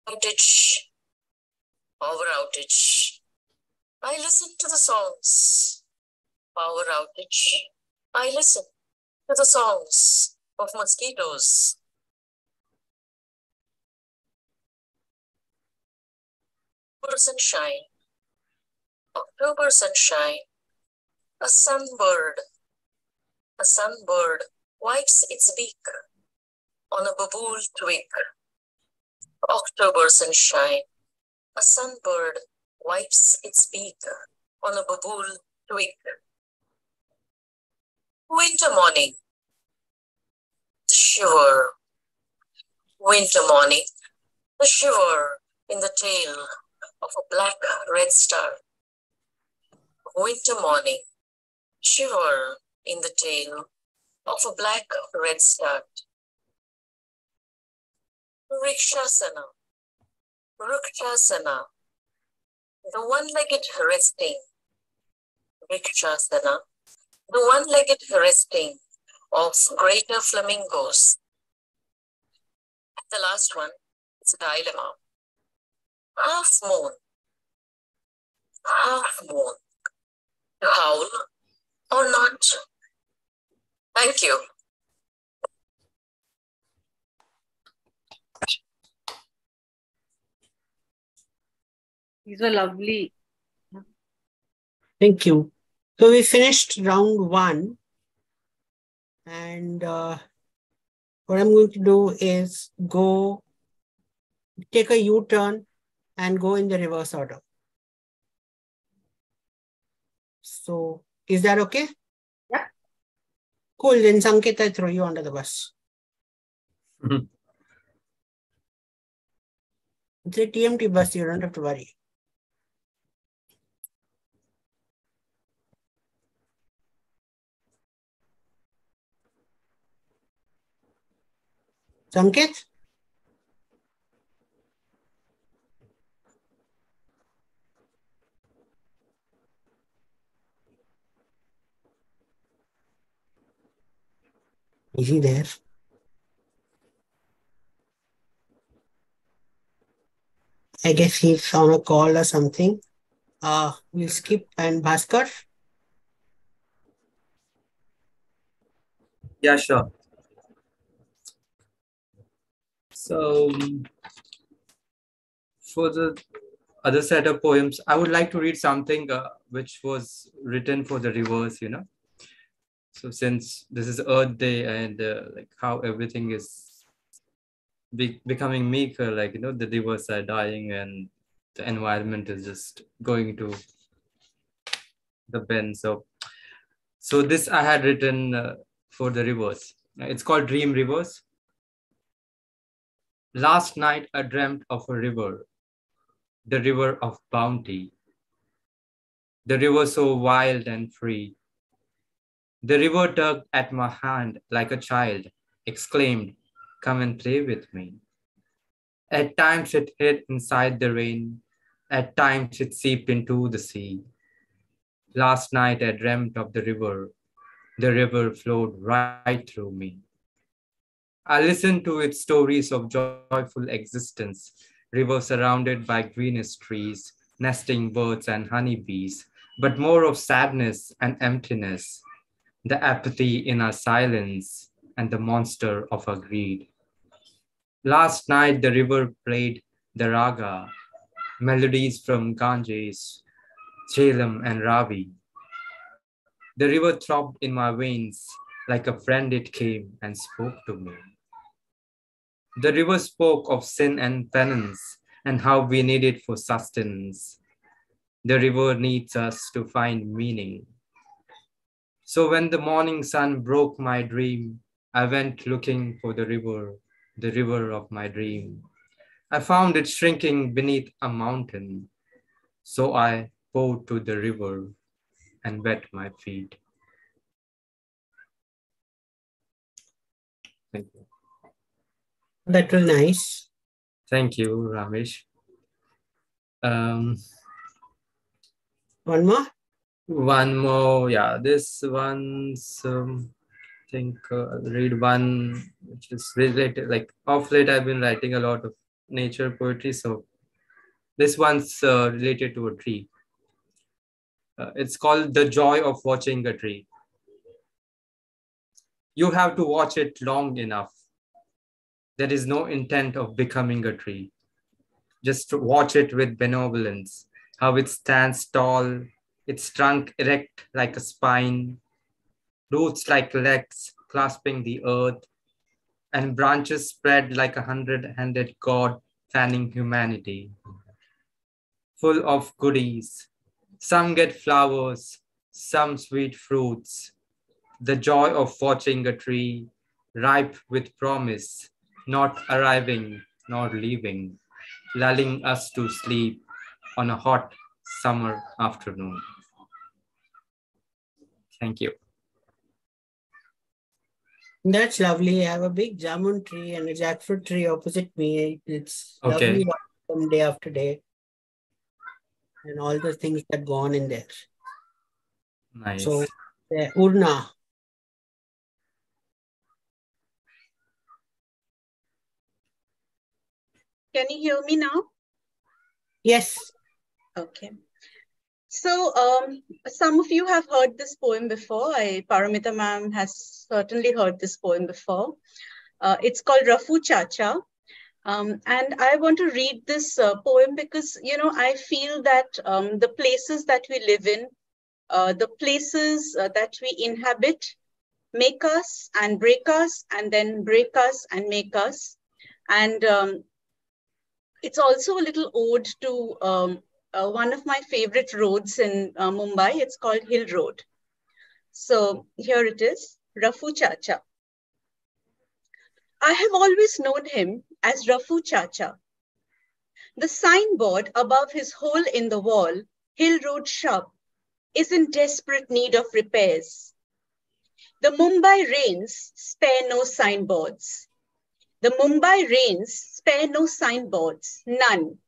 Speaker 9: Outage. Power outage. I listen to the songs. Power outage. I listen to the songs of mosquitoes. October sunshine. October sunshine. A sunbird. A sunbird wipes its beak on a babool twig. October sunshine. A sunbird wipes its beak on a babool twig. Winter morning. The shiver. Winter morning. The shiver in the tail of a black red star. Winter morning. Shiver in the tail of a black red star. Rikshasana. Rikshasana. The one-legged resting. Rikshasana. The one-legged resting of greater flamingos. The last one is a dilemma. Half moon. Half moon. To howl or not? Thank you.
Speaker 5: These were lovely.
Speaker 1: Thank you. So we finished round one. And what I'm going to do is take a U-turn and go in the reverse order. So is that okay?
Speaker 5: Yeah.
Speaker 1: Cool. Then Sanket, I throw you under the bus. It's a TMT bus. You don't have to worry. Sanket? Is he there? I guess he's on a call or something. We'll skip. And Bhaskar?
Speaker 7: Yeah, sure. So for the other set of poems, I would like to read something which was written for the rivers, you know. So since this is Earth Day and like how everything is becoming meeker, like, you know, the rivers are dying and the environment is just going to the bend. So this I had written for the rivers. It's called Dream Rivers. Last night I dreamt of a river, the river of bounty, the river so wild and free. The river tugged at my hand like a child, exclaimed, "Come and play with me." At times it hid inside the rain, at times it seeped into the sea. Last night I dreamt of the river flowed right through me. I listened to its stories of joyful existence, river surrounded by greenest trees, nesting birds and honeybees, but more of sadness and emptiness, the apathy in our silence, and the monster of our greed. Last night the river played the raga, melodies from Ganges, Jhelum, and Ravi. The river throbbed in my veins, like a friend it came and spoke to me. The river spoke of sin and penance and how we need it for sustenance. The river needs us to find meaning. So when the morning sun broke my dream, I went looking for the river of my dream. I found it shrinking beneath a mountain. So I poured to the river and wet my feet. Thank you.
Speaker 1: That was nice.
Speaker 7: Thank you, Ramesh.
Speaker 1: One more?
Speaker 7: One more, yeah. This one's, I think I'll read one which is related, like of late I've been writing a lot of nature poetry. So this one's related to a tree. It's called The Joy of Watching a Tree. You have to watch it long enough. There is no intent of becoming a tree. Just watch it with benevolence, how it stands tall, its trunk erect like a spine, roots like legs clasping the earth, and branches spread like a 100-handed god fanning humanity. Full of goodies. Some get flowers, some sweet fruits. The joy of watching a tree ripe with promise, not arriving nor leaving, lulling us to sleep on a hot summer afternoon. Thank you.
Speaker 1: That's lovely. I have a big jamun tree and a jackfruit tree opposite me. It's lovely from day after day. And all the things that go on in there.
Speaker 7: Nice.
Speaker 1: So, Urna.
Speaker 6: Can you hear me now?
Speaker 1: Yes.
Speaker 6: Okay. So some of you have heard this poem before. Paramita ma'am has certainly heard this poem before. It's called Rafu Chacha. And I want to read this poem because, you know, I feel that the places that we live in, the places that we inhabit make us and break us, and then break us and make us. And it's also a little ode to one of my favorite roads in Mumbai. It's called Hill Road. So here it is, Rafu Chacha. I have always known him as Rafu Chacha. The signboard above his hole in the wall, Hill Road Shop, is in desperate need of repairs. The Mumbai rains spare no signboards. The Mumbai rains spare no signboards, none.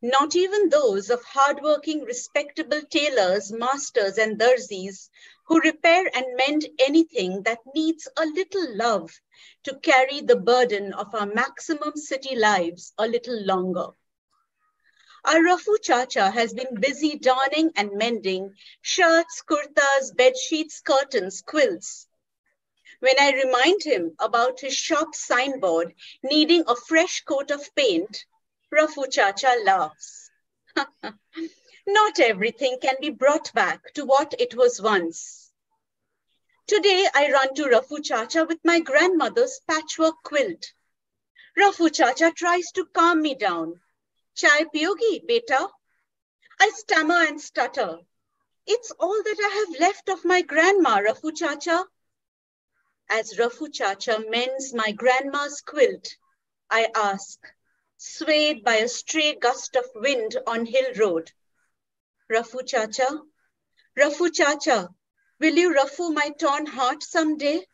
Speaker 6: Not even those of hardworking, respectable tailors, masters, and darzis who repair and mend anything that needs a little love to carry the burden of our maximum city lives a little longer. Our Rafu Chacha has been busy darning and mending shirts, kurtas, bed sheets, curtains, quilts. When I remind him about his shop signboard needing a fresh coat of paint, Rafu Chacha laughs. Not everything can be brought back to what it was once. Today, I run to Rafu Chacha with my grandmother's patchwork quilt. Rafu Chacha tries to calm me down. Chai piyogi, beta? I stammer and stutter. It's all that I have left of my grandma, Rafu Chacha. As Rafu Chacha mends my grandma's quilt, I ask, swayed by a stray gust of wind on Hill Road, Rafu Chacha, will you Rafu my torn heart someday?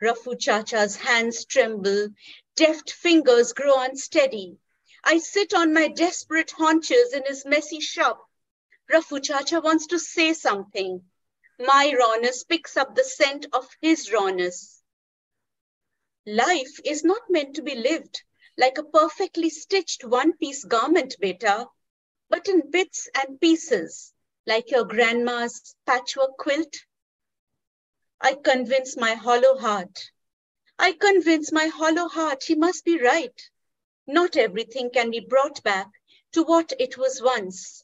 Speaker 6: Rafu Chacha's hands tremble, deft fingers grow unsteady. I sit on my desperate haunches in his messy shop. Rafu Chacha wants to say something. My rawness picks up the scent of his rawness. Life is not meant to be lived like a perfectly stitched one-piece garment, beta, but in bits and pieces, like your grandma's patchwork quilt. I convince my hollow heart he must be right. Not everything can be brought back to what it was once.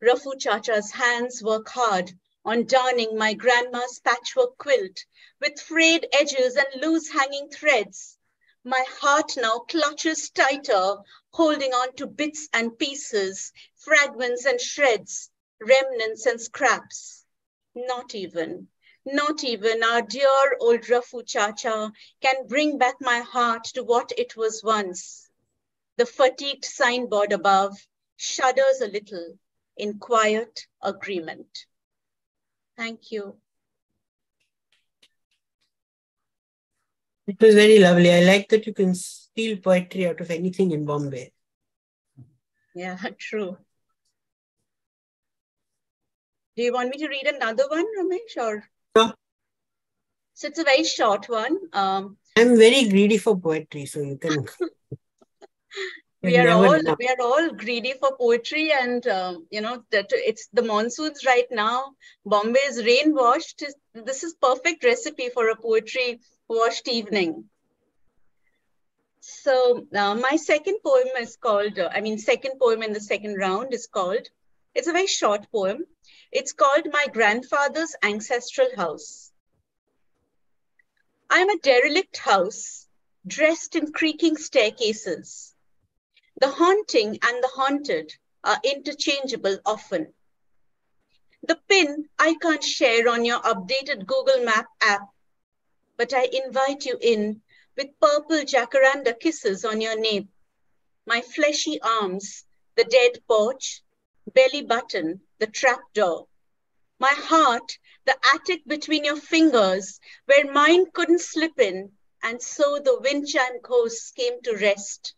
Speaker 6: Rafu Chacha's hands work hard on darning my grandma's patchwork quilt with frayed edges and loose hanging threads. My heart now clutches tighter, holding on to bits and pieces, fragments and shreds, remnants and scraps. Not even our dear old Rafu Chacha can bring back my heart to what it was once. The fatigued signboard above shudders a little in quiet agreement. Thank you.
Speaker 1: It was very lovely. I like that you can steal poetry out of anything in Bombay.
Speaker 6: Yeah, true. Do you want me to read another one, Ramesh? Or?
Speaker 1: No.
Speaker 6: So it's a very short one.
Speaker 1: I'm very greedy for poetry, so you can.
Speaker 6: We are all greedy for poetry, and that it's the monsoons right now. Bombay is rain washed. This is perfect recipe for a poetry washed evening. So my second poem is called. Second poem in the second round is called. It's a very short poem. It's called My Grandfather's Ancestral House. I'm a derelict house dressed in creaking staircases. The haunting and the haunted are interchangeable often. The pin I can't share on your updated Google Map app, but I invite you in with purple jacaranda kisses on your nape, my fleshy arms, the dead porch, belly button, the trap door, my heart, the attic between your fingers where mine couldn't slip in, and so the wind chime ghosts came to rest.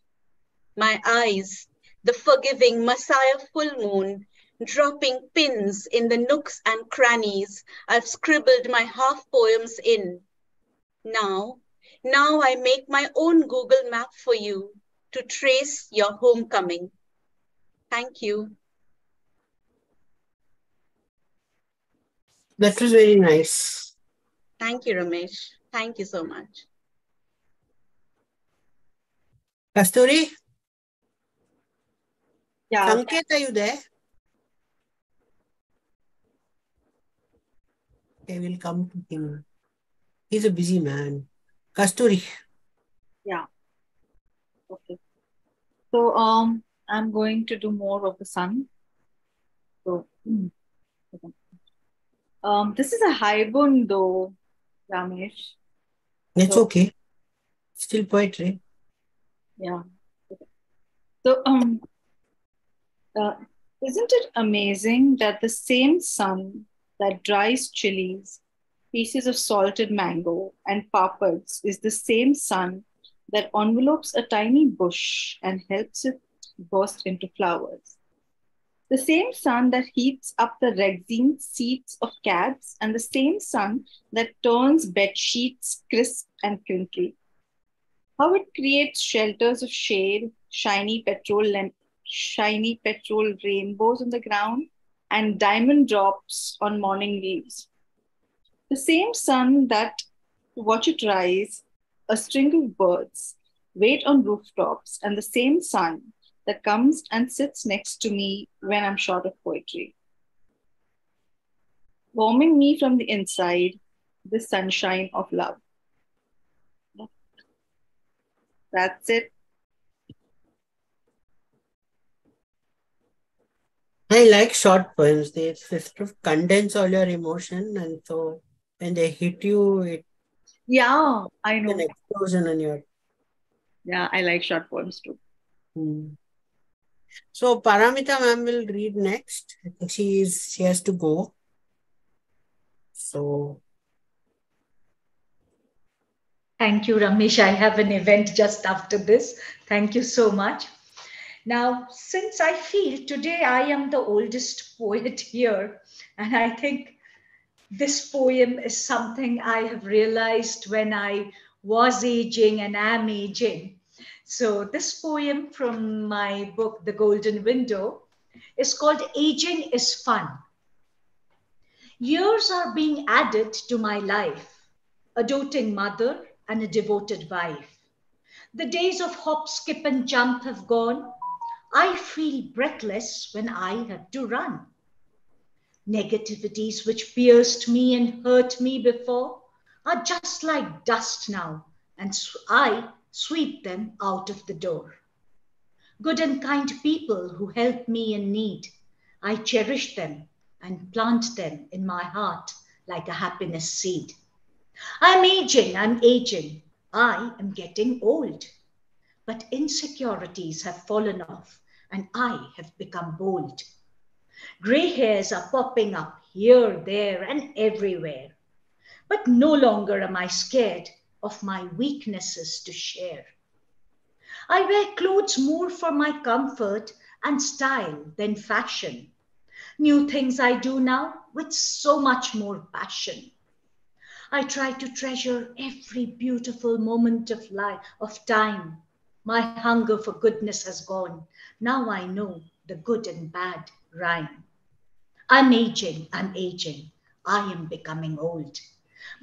Speaker 6: My eyes, the forgiving Messiah full moon, dropping pins in the nooks and crannies I've scribbled my half poems in. Now I make my own Google map for you to trace your homecoming. Thank you.
Speaker 1: That was very nice.
Speaker 6: Thank you, Ramesh. Thank you so much.
Speaker 1: Kasturi?
Speaker 10: Yeah.
Speaker 1: Sanket, are you there? Okay, we'll come to him. He's a busy man. Kasturi.
Speaker 10: Yeah. Okay. So I'm going to do more of the sun. So this is a haibun though, Ramesh.
Speaker 1: It's okay. Still poetry.
Speaker 10: Yeah. So isn't it amazing that the same sun that dries chilies pieces of salted mango, and papads is the same sun that envelopes a tiny bush and helps it burst into flowers. The same sun that heats up the resin seats of cabs, and the same sun that turns bed sheets crisp and crinkly. How it creates shelters of shade, shiny petrol rainbows on the ground, and diamond drops on morning leaves. The same sun that, to watch it rise, a string of birds wait on rooftops, and the same sun that comes and sits next to me when I'm short of poetry. Warming me from the inside, the sunshine of love. That's it.
Speaker 1: I like short poems. They sort of condense all your emotion, and so when they hit you, it's
Speaker 10: I know.
Speaker 1: an explosion in your.
Speaker 10: Yeah, I like short poems too.
Speaker 1: So Paramita ma'am will read next. I think she has to go. So
Speaker 2: thank you, Ramesh. I have an event just after this. Thank you so much. Now, since I feel today I am the oldest poet here, and I think this poem is something I have realized when I was aging and am aging. So this poem from my book, The Golden Window, is called Aging is Fun. Years are being added to my life, a doting mother and a devoted wife. The days of hop, skip, and jump have gone. I feel breathless when I have to run. Negativities which pierced me and hurt me before are just like dust now, and I sweep them out of the door. Good and kind people who help me in need, I cherish them and plant them in my heart like a happiness seed. I'm aging, I am getting old. But insecurities have fallen off and I have become bold. Grey hairs are popping up here, there, and everywhere. But no longer am I scared of my weaknesses to share. I wear clothes more for my comfort and style than fashion. New things I do now with so much more passion. I try to treasure every beautiful moment of life, of time. My hunger for goodness has gone. Now I know the good and bad rhyme. I'm aging. I am becoming old.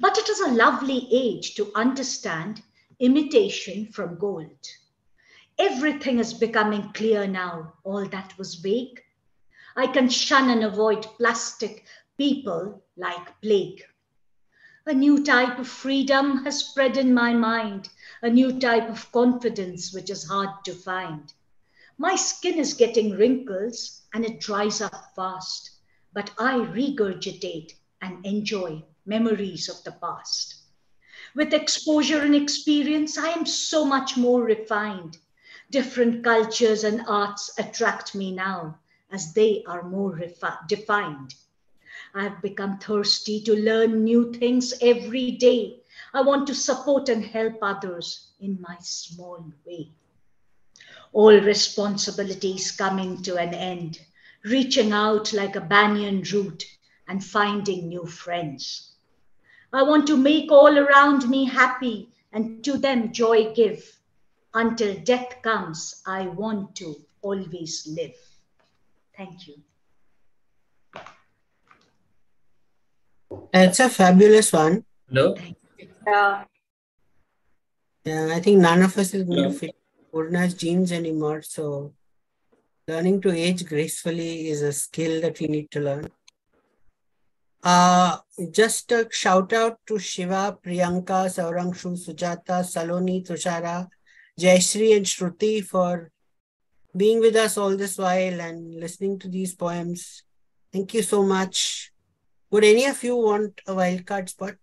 Speaker 2: But it is a lovely age to understand imitation from gold. Everything is becoming clear now, all that was vague. I can shun and avoid plastic people like plague. A new type of freedom has spread in my mind, a new type of confidence which is hard to find. My skin is getting wrinkles and it dries up fast, but I regurgitate and enjoy memories of the past. With exposure and experience, I am so much more refined. Different cultures and arts attract me now as they are more defined. I have become thirsty to learn new things every day. I want to support and help others in my small way. All responsibilities coming to an end, reaching out like a banyan root and finding new friends. I want to make all around me happy and to them joy give. Until death comes, I want to always live. Thank you.
Speaker 1: That's a fabulous one.
Speaker 7: Hello?
Speaker 10: Yeah.
Speaker 1: Yeah, I think none of us is going to fit Purna's genes anymore. So learning to age gracefully is a skill that we need to learn. Just a shout out to Shiva, Priyanka, Saurangshu, Sujata, Saloni, Tushara, Jayashri and Shruti for being with us all this while and listening to these poems. Thank you so much. Would any of you want a wildcard spot?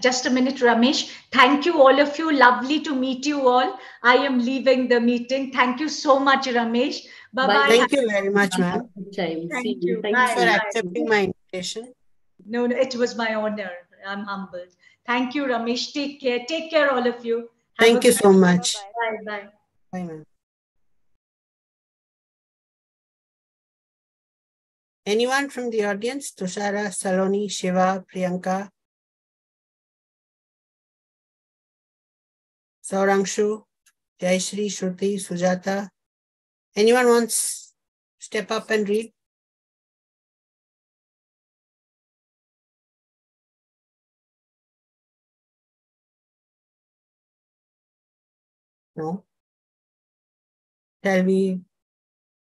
Speaker 2: Just a minute, Ramesh. Thank you, all of you. Lovely to meet you all. I am leaving the meeting. Thank you so much, Ramesh. Bye-bye.
Speaker 1: Thank you very much, ma'am.
Speaker 2: Thank you.
Speaker 1: Thanks for accepting my invitation.
Speaker 2: No, it was my honor. I'm humbled. Thank you, Ramesh. Take care. Take care, all of you.
Speaker 1: Thank you so much.
Speaker 2: Bye. Bye.
Speaker 1: Bye, ma'am. Anyone from the audience? Tushara, Saloni, Shiva, Priyanka, Saurangshu, Jayashri, Shruti, Sujata. Anyone wants to step up and read? No? Shall we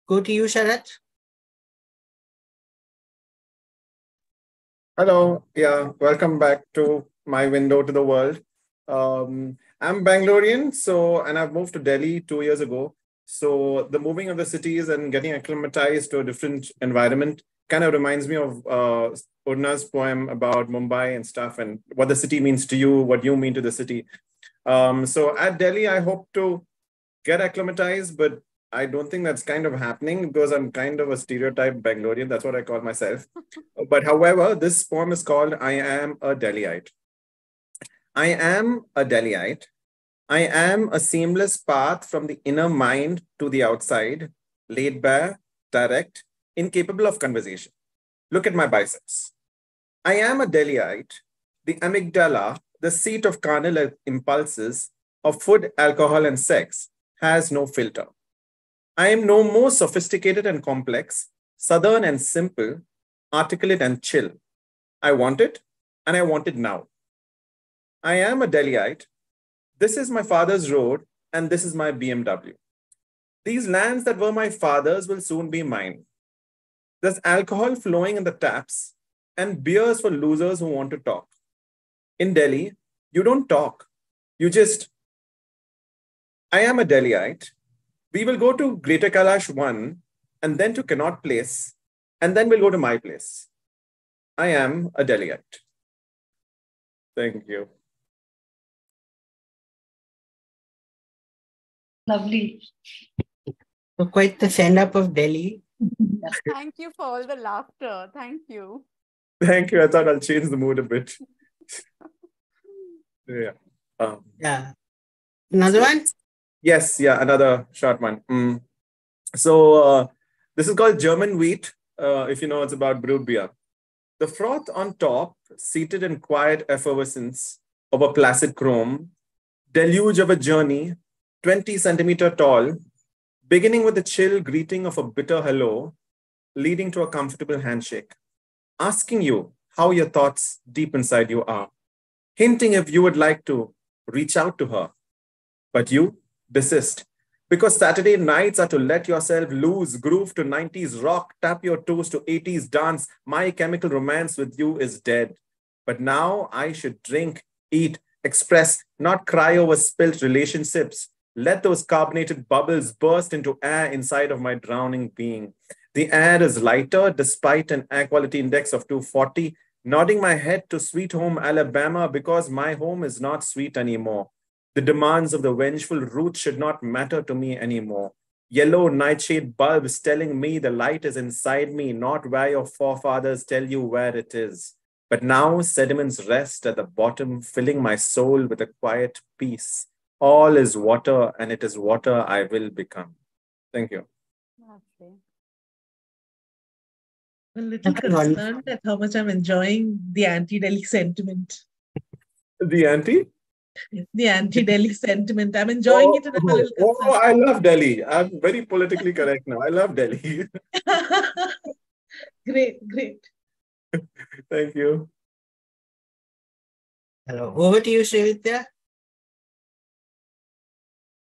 Speaker 1: go to you, Sharat?
Speaker 4: Hello. Yeah, welcome back to my window to the world. I'm Bangalorean, and I've moved to Delhi 2 years ago. So the moving of the cities and getting acclimatized to a different environment kind of reminds me of Urna's poem about Mumbai and stuff, and what the city means to you, what you mean to the city. So at Delhi, I hope to get acclimatized, but I don't think that's kind of happening because I'm kind of a stereotype Bangalorean. That's what I call myself. But however, this poem is called I Am a Delhiite. I am a Delhiite. I am a seamless path from the inner mind to the outside, laid bare, direct, incapable of conversation. Look at my biceps. I am a Delhiite. The amygdala, the seat of carnal impulses of food, alcohol, and sex, has no filter. I am no more sophisticated and complex, southern and simple, articulate and chill. I want it, and I want it now. I am a Delhiite. This is my father's road, and this is my BMW. These lands that were my father's will soon be mine. There's alcohol flowing in the taps, and beers for losers who want to talk. In Delhi, you don't talk. You just, I am a Delhiite. We will go to Greater Kailash 1, and then to Connaught Place, and then we'll go to my place. I am a Delhiite. Thank you.
Speaker 10: Lovely.
Speaker 1: So quite the stand-up of Delhi.
Speaker 11: Thank you for all the laughter. Thank you.
Speaker 4: Thank you. I thought I'll change the mood a bit. Yeah.
Speaker 1: Yeah. Another one?
Speaker 4: Yes, yeah, another short one. So this is called German wheat. If you know, it's about brewed beer. The froth on top, seated in quiet effervescence of a placid chrome, deluge of a journey, 20 centimeter tall, beginning with the chill greeting of a bitter hello, leading to a comfortable handshake, asking you how your thoughts deep inside you are, hinting if you would like to reach out to her. But you desist, because Saturday nights are to let yourself loose, groove to 90s rock, tap your toes to 80s dance. My chemical romance with you is dead. But now I should drink, eat, express, not cry over spilt relationships. Let those carbonated bubbles burst into air inside of my drowning being. The air is lighter despite an air quality index of 240, nodding my head to sweet home Alabama because my home is not sweet anymore. The demands of the vengeful root should not matter to me anymore. Yellow nightshade bulbs telling me the light is inside me, not where your forefathers tell you where it is. But now sediments rest at the bottom, filling my soul with a quiet peace. All is water, and it is water I will become. Thank you.
Speaker 12: A little concerned at how much I'm enjoying the anti-Delhi sentiment.
Speaker 4: The anti?
Speaker 12: The anti-Delhi sentiment. I'm enjoying it, and I'm a little concerned.
Speaker 4: I love Delhi. I'm very politically correct now. I love Delhi.
Speaker 12: Great, great.
Speaker 4: Thank you.
Speaker 1: Hello. Over to you, Srividya.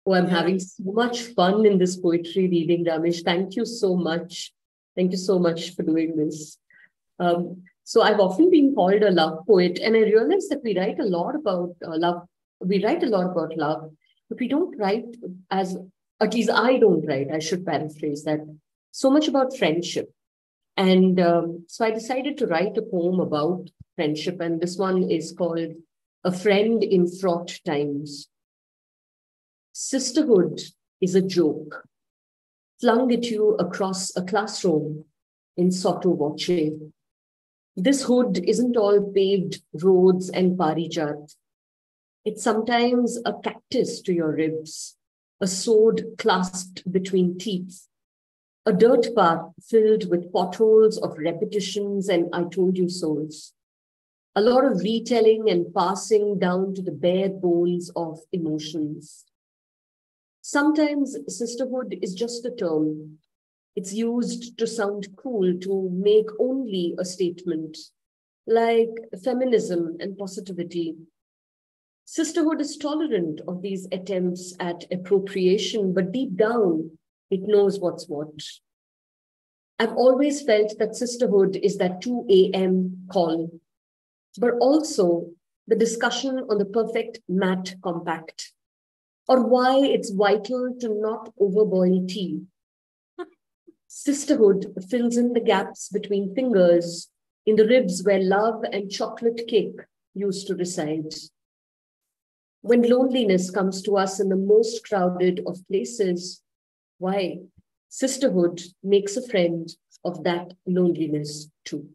Speaker 3: Oh, I'm having so much fun in this poetry reading, Ramesh. Thank you so much. Thank you so much for doing this. So I've often been called a love poet, and I realize that we write a lot about love. We write a lot about love, but we don't write at least I don't write, I should paraphrase that, so much about friendship. And so I decided to write a poem about friendship, and this one is called A Friend in Fraught Times. Sisterhood is a joke flung at you across a classroom in sotto voce. This hood isn't all paved roads and parijat. It's sometimes a cactus to your ribs, a sword clasped between teeth, a dirt path filled with potholes of repetitions and I told you so's. A lot of retelling and passing down to the bare bones of emotions. Sometimes sisterhood is just a term. It's used to sound cool, to make only a statement, like feminism and positivity. Sisterhood is tolerant of these attempts at appropriation, but deep down, it knows what's what. I've always felt that sisterhood is that 2 a.m. call, but also the discussion on the perfect mat compact, or why it's vital to not overboil tea. Sisterhood fills in the gaps between fingers in the ribs where love and chocolate cake used to reside. When loneliness comes to us in the most crowded of places, why? Sisterhood makes a friend of that loneliness too.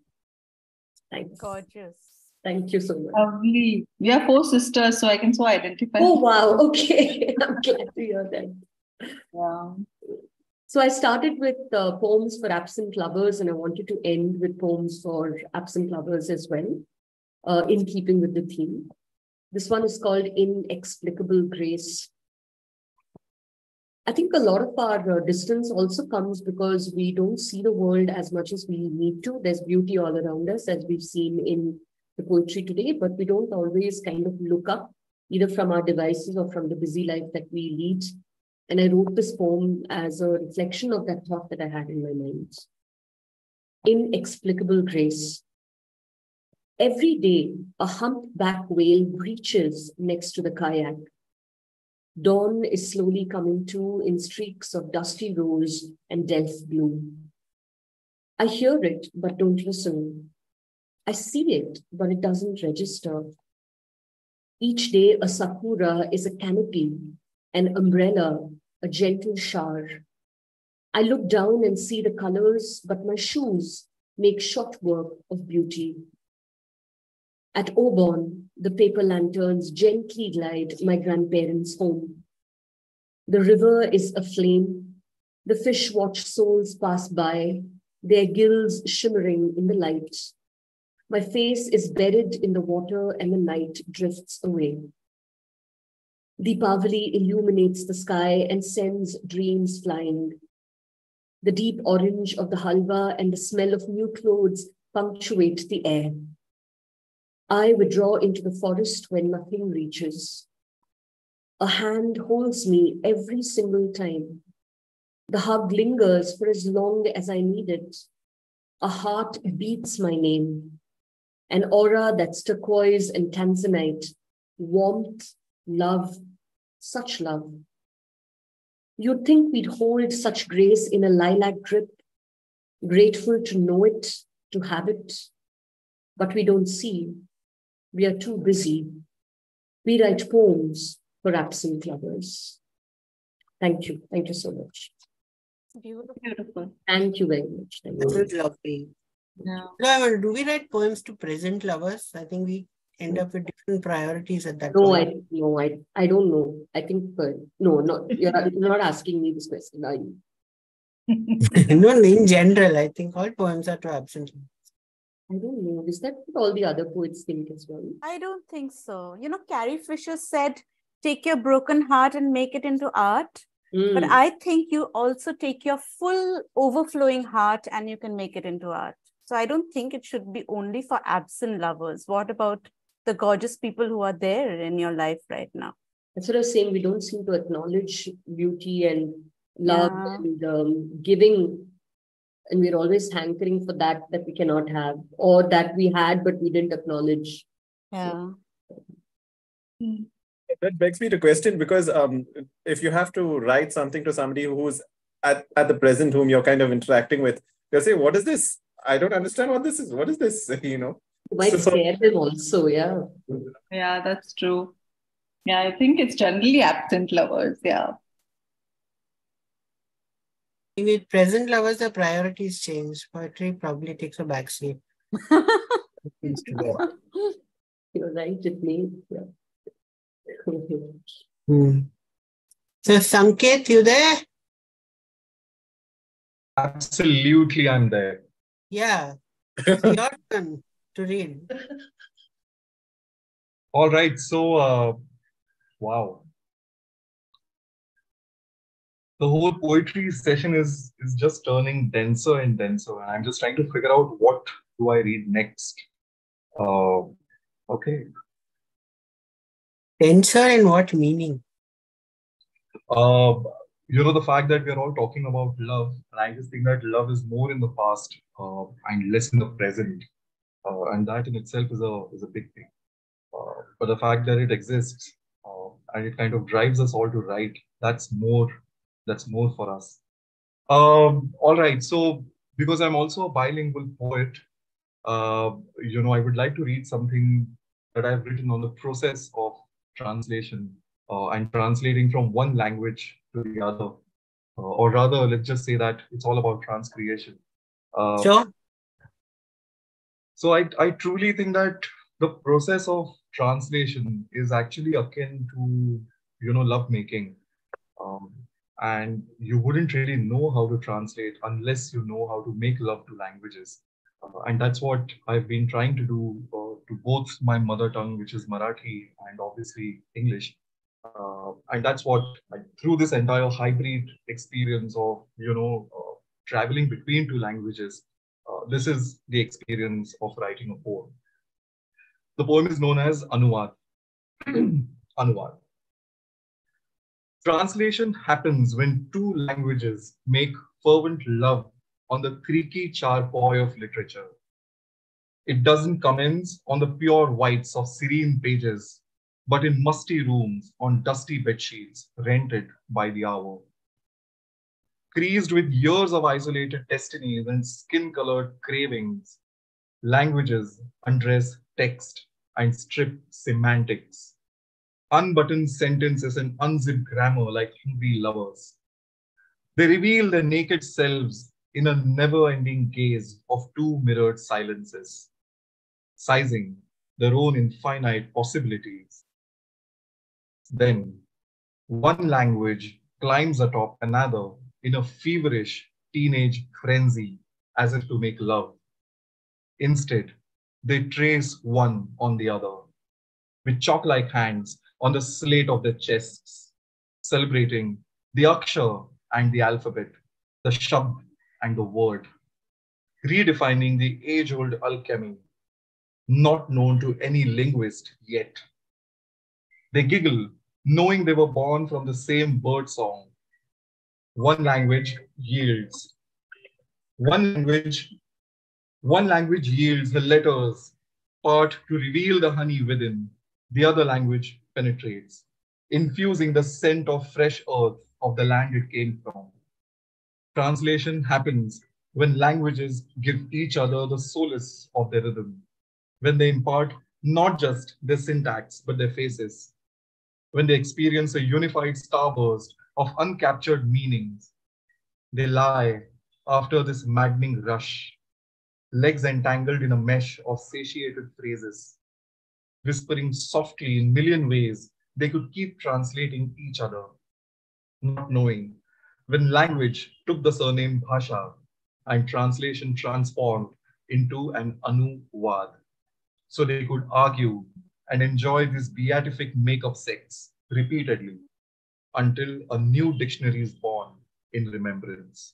Speaker 3: Thanks.
Speaker 11: Gorgeous.
Speaker 3: Thank you so much.
Speaker 10: Lovely. We are 4 sisters, so I can so identify.
Speaker 3: Oh, wow. Okay. I'm glad to hear that.
Speaker 10: Yeah.
Speaker 3: So I started with poems for absent lovers, and I wanted to end with poems for absent lovers as well, in keeping with the theme. This one is called Inexplicable Grace. I think a lot of our distance also comes because we don't see the world as much as we need to. There's beauty all around us, as we've seen in the poetry today, but we don't always kind of look up, either from our devices or from the busy life that we lead. And I wrote this poem as a reflection of that thought that I had in my mind. Inexplicable Grace. Every day, a humpback whale breaches next to the kayak. Dawn is slowly coming to in streaks of dusty rose and delft blue. I hear it, but don't listen. I see it, but it doesn't register. Each day, a sakura is a canopy, an umbrella, a gentle shower. I look down and see the colors, but my shoes make short work of beauty. At Auburn, the paper lanterns gently glide my grandparents' home. The river is aflame. The fish watch souls pass by, their gills shimmering in the light. My face is buried in the water and the night drifts away. Deepavali illuminates the sky and sends dreams flying. The deep orange of the halwa and the smell of new clothes punctuate the air. I withdraw into the forest when nothing reaches. A hand holds me every single time. The hug lingers for as long as I need it. A heart beats my name. An aura that's turquoise and tanzanite. Warmth, love, such love. You'd think we'd hold such grace in a lilac grip, grateful to know it, to have it. But we don't see. We are too busy. We write poems for absent lovers. Thank you. Thank you so much.
Speaker 11: Beautiful.
Speaker 10: Beautiful.
Speaker 3: Thank you very much. Thank
Speaker 1: That
Speaker 3: you.
Speaker 1: was lovely.
Speaker 10: Yeah.
Speaker 1: So, do we write poems to present lovers? I think we end up with different priorities at that
Speaker 3: No,
Speaker 1: point.
Speaker 3: I don't know. I think, no, you're not asking me this question, are you?
Speaker 1: No, in general, I think all poems are to absent lovers.
Speaker 3: I don't know. Is that what all the other poets think as well?
Speaker 11: I don't think so. You know, Carrie Fisher said, take your broken heart and make it into art. But I think you also take your full overflowing heart and you can make it into art. So I don't think it should be only for absent lovers. What about the gorgeous people who are there in your life right now?
Speaker 3: That's what I was saying. We don't seem to acknowledge beauty and love and giving. And we're always hankering for that we cannot have, or that we had, but we didn't acknowledge.
Speaker 11: Yeah.
Speaker 4: That begs me to question, because if you have to write something to somebody who's at the present, whom you're kind of interacting with, they'll say, what is this? I don't understand what this is. What is this? You know?
Speaker 3: You might scare them also, yeah.
Speaker 10: Yeah, that's true. Yeah, I think it's generally absent lovers, yeah.
Speaker 1: With present lovers, the priorities change. Poetry probably takes a backseat.
Speaker 3: You're right, it means. Yeah.
Speaker 1: So, Sanket, you there?
Speaker 8: Absolutely, I'm there.
Speaker 1: Yeah. It's your turn to read.
Speaker 8: All right. So, wow. The whole poetry session is just turning denser and denser. And I'm just trying to figure out what do I read next. Okay.
Speaker 1: Denser in what meaning?
Speaker 8: The fact that we're all talking about love, and I just think that love is more in the past and less in the present. And that in itself is a big thing. But the fact that it exists and it kind of drives us all to write, that's more for us. All right. So because I'm also a bilingual poet, I would like to read something that I've written on the process of translation and translating from one language to the other. Or rather, let's just say that it's all about transcreation.
Speaker 1: Sure.
Speaker 8: So I truly think that the process of translation is actually akin to, love making. And you wouldn't really know how to translate unless you know how to make love to languages. And that's what I've been trying to do to both my mother tongue, which is Marathi, and obviously English. And that's what, through this entire hybrid experience of, traveling between two languages, this is the experience of writing a poem. The poem is known as Anuvad. Anuvad. Translation happens when two languages make fervent love on the creaky charpoy of literature. It doesn't commence on the pure whites of serene pages, but in musty rooms on dusty bedsheets rented by the hour. Creased with years of isolated destinies and skin-colored cravings, languages undress text and strip semantics, unbutton sentences and unzip grammar like hungry lovers. They reveal their naked selves in a never-ending gaze of two mirrored silences, sizing their own infinite possibilities. Then, one language climbs atop another in a feverish teenage frenzy as if to make love. Instead, they trace one on the other with chalk-like hands on the slate of their chests, celebrating the akshar and the alphabet, the shabd and the word, redefining the age-old alchemy, not known to any linguist yet. They giggle, knowing they were born from the same bird song. One language yields. One language yields the letters, part to reveal the honey within. The other language penetrates, infusing the scent of fresh earth of the land it came from. Translation happens when languages give each other the solace of their rhythm, when they impart not just their syntax, but their faces, when they experience a unified starburst of uncaptured meanings. They lie after this maddening rush, legs entangled in a mesh of satiated phrases, whispering softly in million ways they could keep translating each other, not knowing when language took the surname Bhasha and translation transformed into an Anuvad, so they could argue and enjoy this beatific make-up sex repeatedly until a new dictionary is born in remembrance.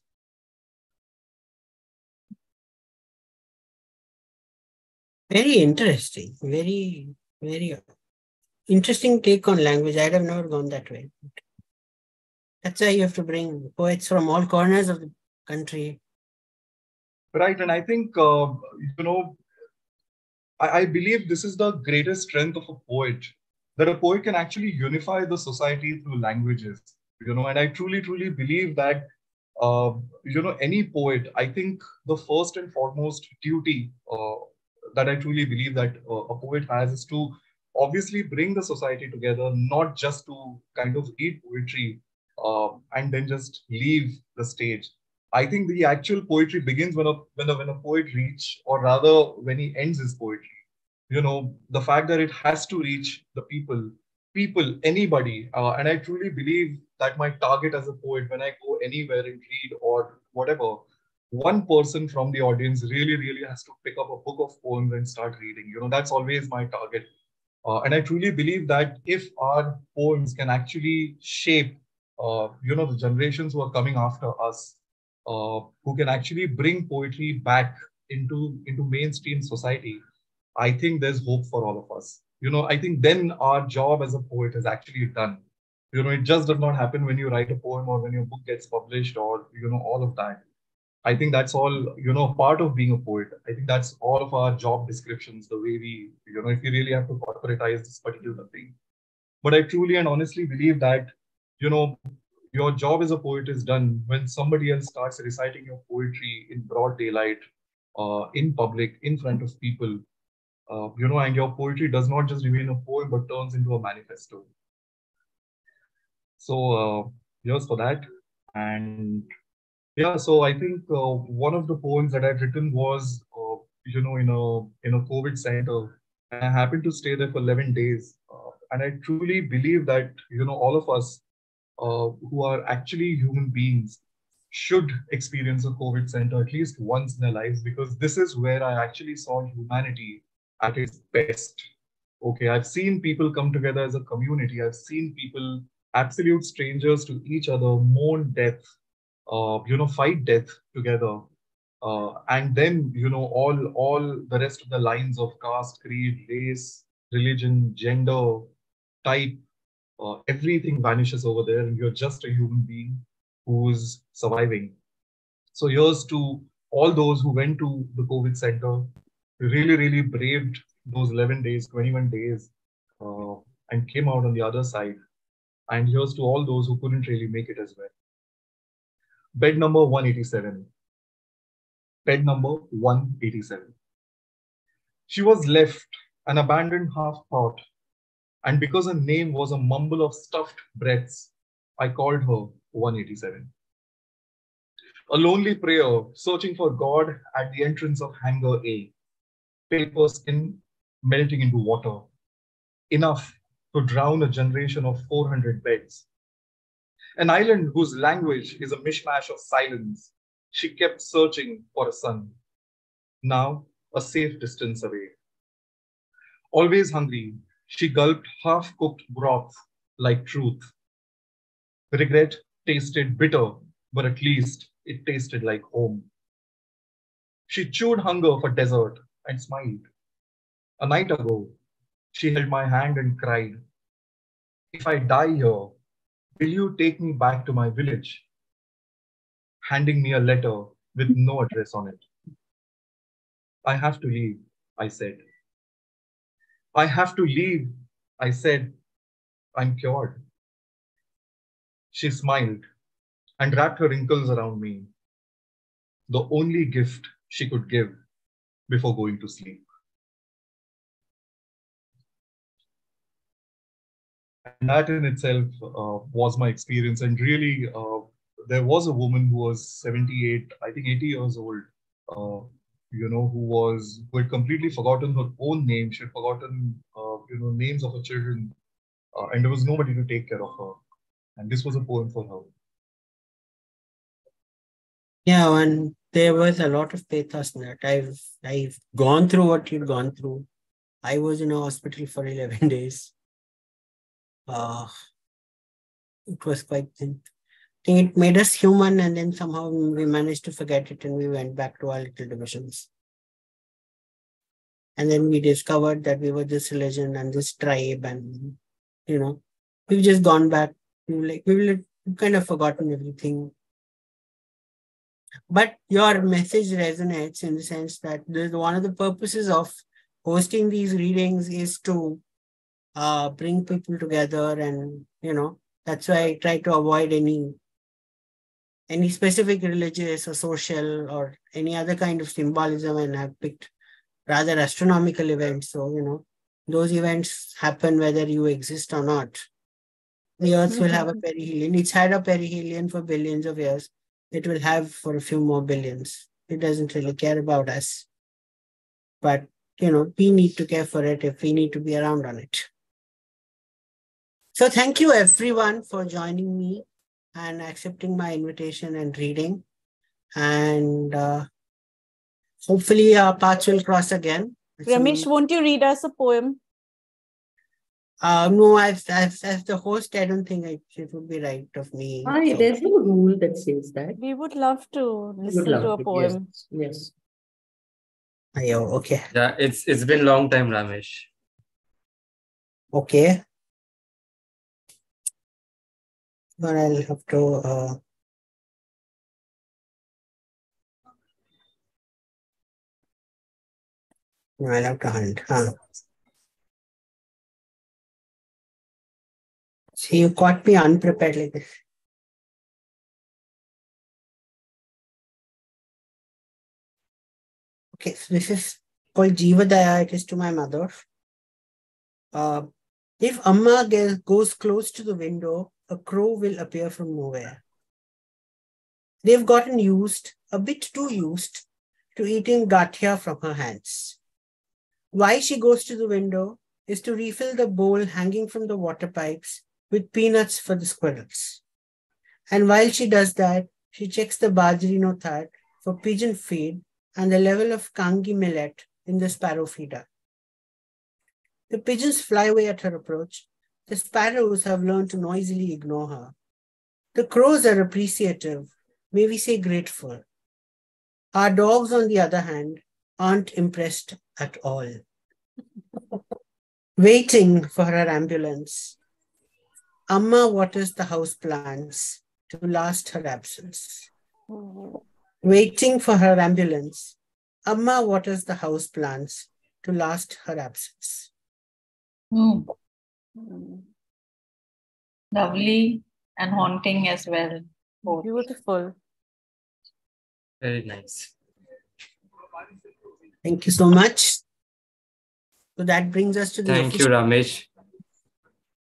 Speaker 1: Very interesting. Very, very interesting take on language. I'd have never gone that way. That's why you have to bring poets from all corners of the country.
Speaker 8: Right. And I think, I believe this is the greatest strength of a poet, that a poet can actually unify the society through languages, and I truly, truly believe that, any poet, I think the first and foremost duty that I truly believe that a poet has is to obviously bring the society together, not just to kind of read poetry and then just leave the stage. I think the actual poetry begins when a poet reach, or rather when he ends his poetry. The fact that it has to reach the people, anybody. And I truly believe that my target as a poet, when I go anywhere and read or whatever, one person from the audience really, really has to pick up a book of poems and start reading. That's always my target. And I truly believe that if our poems can actually shape, the generations who are coming after us, who can actually bring poetry back into mainstream society, I think there's hope for all of us. I think then our job as a poet is actually done. It just does not happen when you write a poem or when your book gets published or, all of that. I think that's all, part of being a poet. I think that's all of our job descriptions, the way we, if you really have to corporatize this particular thing. But I truly and honestly believe that, your job as a poet is done when somebody else starts reciting your poetry in broad daylight, in public, in front of people, and your poetry does not just remain a poem, but turns into a manifesto. So here's for that. And yeah, so I think one of the poems that I've written was, in a COVID center. And I happened to stay there for 11 days. And I truly believe that, all of us who are actually human beings should experience a COVID center at least once in their lives, because this is where I actually saw humanity at its best. Okay, I've seen people come together as a community. I've seen people, absolute strangers to each other, mourn death, fight death together. And then, all the rest of the lines of caste, creed, race, religion, gender, type, everything vanishes over there, and you're just a human being who's surviving. So here's to all those who went to the COVID center, really, really braved those 11 days, 21 days, and came out on the other side. And here's to all those who couldn't really make it as well. Bed number 187. Bed number 187. She was left, an abandoned half-thought, and because her name was a mumble of stuffed breaths, I called her 187. A lonely prayer, searching for God at the entrance of Hangar A. Paper skin melting into water. Enough to drown a generation of 400 beds. An island whose language is a mishmash of silence. She kept searching for a son. Now, a safe distance away. Always hungry, she gulped half-cooked broth like truth. Regret tasted bitter, but at least it tasted like home. She chewed hunger for dessert and smiled. A night ago, she held my hand and cried, "If I die here, will you take me back to my village?" Handing me a letter with no address on it. I have to leave, I said. I have to leave, I said. I'm cured. She smiled and wrapped her wrinkles around me, the only gift she could give before going to sleep. And that in itself was my experience. And really, there was a woman who was 78, I think 80 years old, who had completely forgotten her own name. She had forgotten, names of her children, and there was nobody to take care of her. And this was a poem for her.
Speaker 1: Yeah, and there was a lot of pathos in that. I've gone through what you've gone through. I was in a hospital for 11 days. It was quite thin. I think it made us human, and then somehow we managed to forget it and we went back to our little divisions. And then we discovered that we were this religion and this tribe, and we've just gone back. We've kind of forgotten everything. But your message resonates in the sense that one of the purposes of hosting these readings is to bring people together, and that's why I try to avoid any specific religious or social or any other kind of symbolism, and I've picked rather astronomical events. So, those events happen whether you exist or not. The Earth will have a perihelion. It's had a perihelion for billions of years. it will have for a few more billions. It doesn't really care about us. But, we need to care for it if we need to be around on it. So thank you everyone for joining me and accepting my invitation and reading. And hopefully our paths will cross again.
Speaker 11: Ramesh, won't you read us a poem?
Speaker 1: No, as the host, I don't think it would be right of me.
Speaker 3: There's no rule that says that.
Speaker 11: We would love to listen to a poem.
Speaker 3: Yes.
Speaker 1: Okay.
Speaker 7: Yeah, it's been a long time, Ramesh.
Speaker 1: Okay. But I'll have to no, I'll have to hunt. See, you caught me unprepared like this. Okay, so this is called Jeevadaya. It is to my mother. If Amma goes close to the window, a crow will appear from nowhere. They've gotten used, a bit too used, to eating gathia from her hands. Why she goes to the window is to refill the bowl hanging from the water pipes with peanuts for the squirrels. And while she does that, she checks the bajri notat for pigeon feed and the level of kangi millet in the sparrow feeder. The pigeons fly away at her approach. The sparrows have learned to noisily ignore her. The crows are appreciative, may we say grateful. Our dogs, on the other hand, aren't impressed at all. Waiting for her ambulance, Amma waters the house plants to last her absence. Waiting for her ambulance, Amma waters the house plants to last her absence.
Speaker 10: Lovely and haunting as well. Both.
Speaker 11: Beautiful.
Speaker 7: Very nice.
Speaker 1: Thank you so much. So that brings us to the
Speaker 7: Thank you, Ramesh.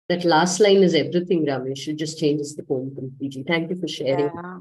Speaker 3: That last line is everything, Ramesh. It just changes the poem completely. Thank you for sharing.
Speaker 11: Yeah.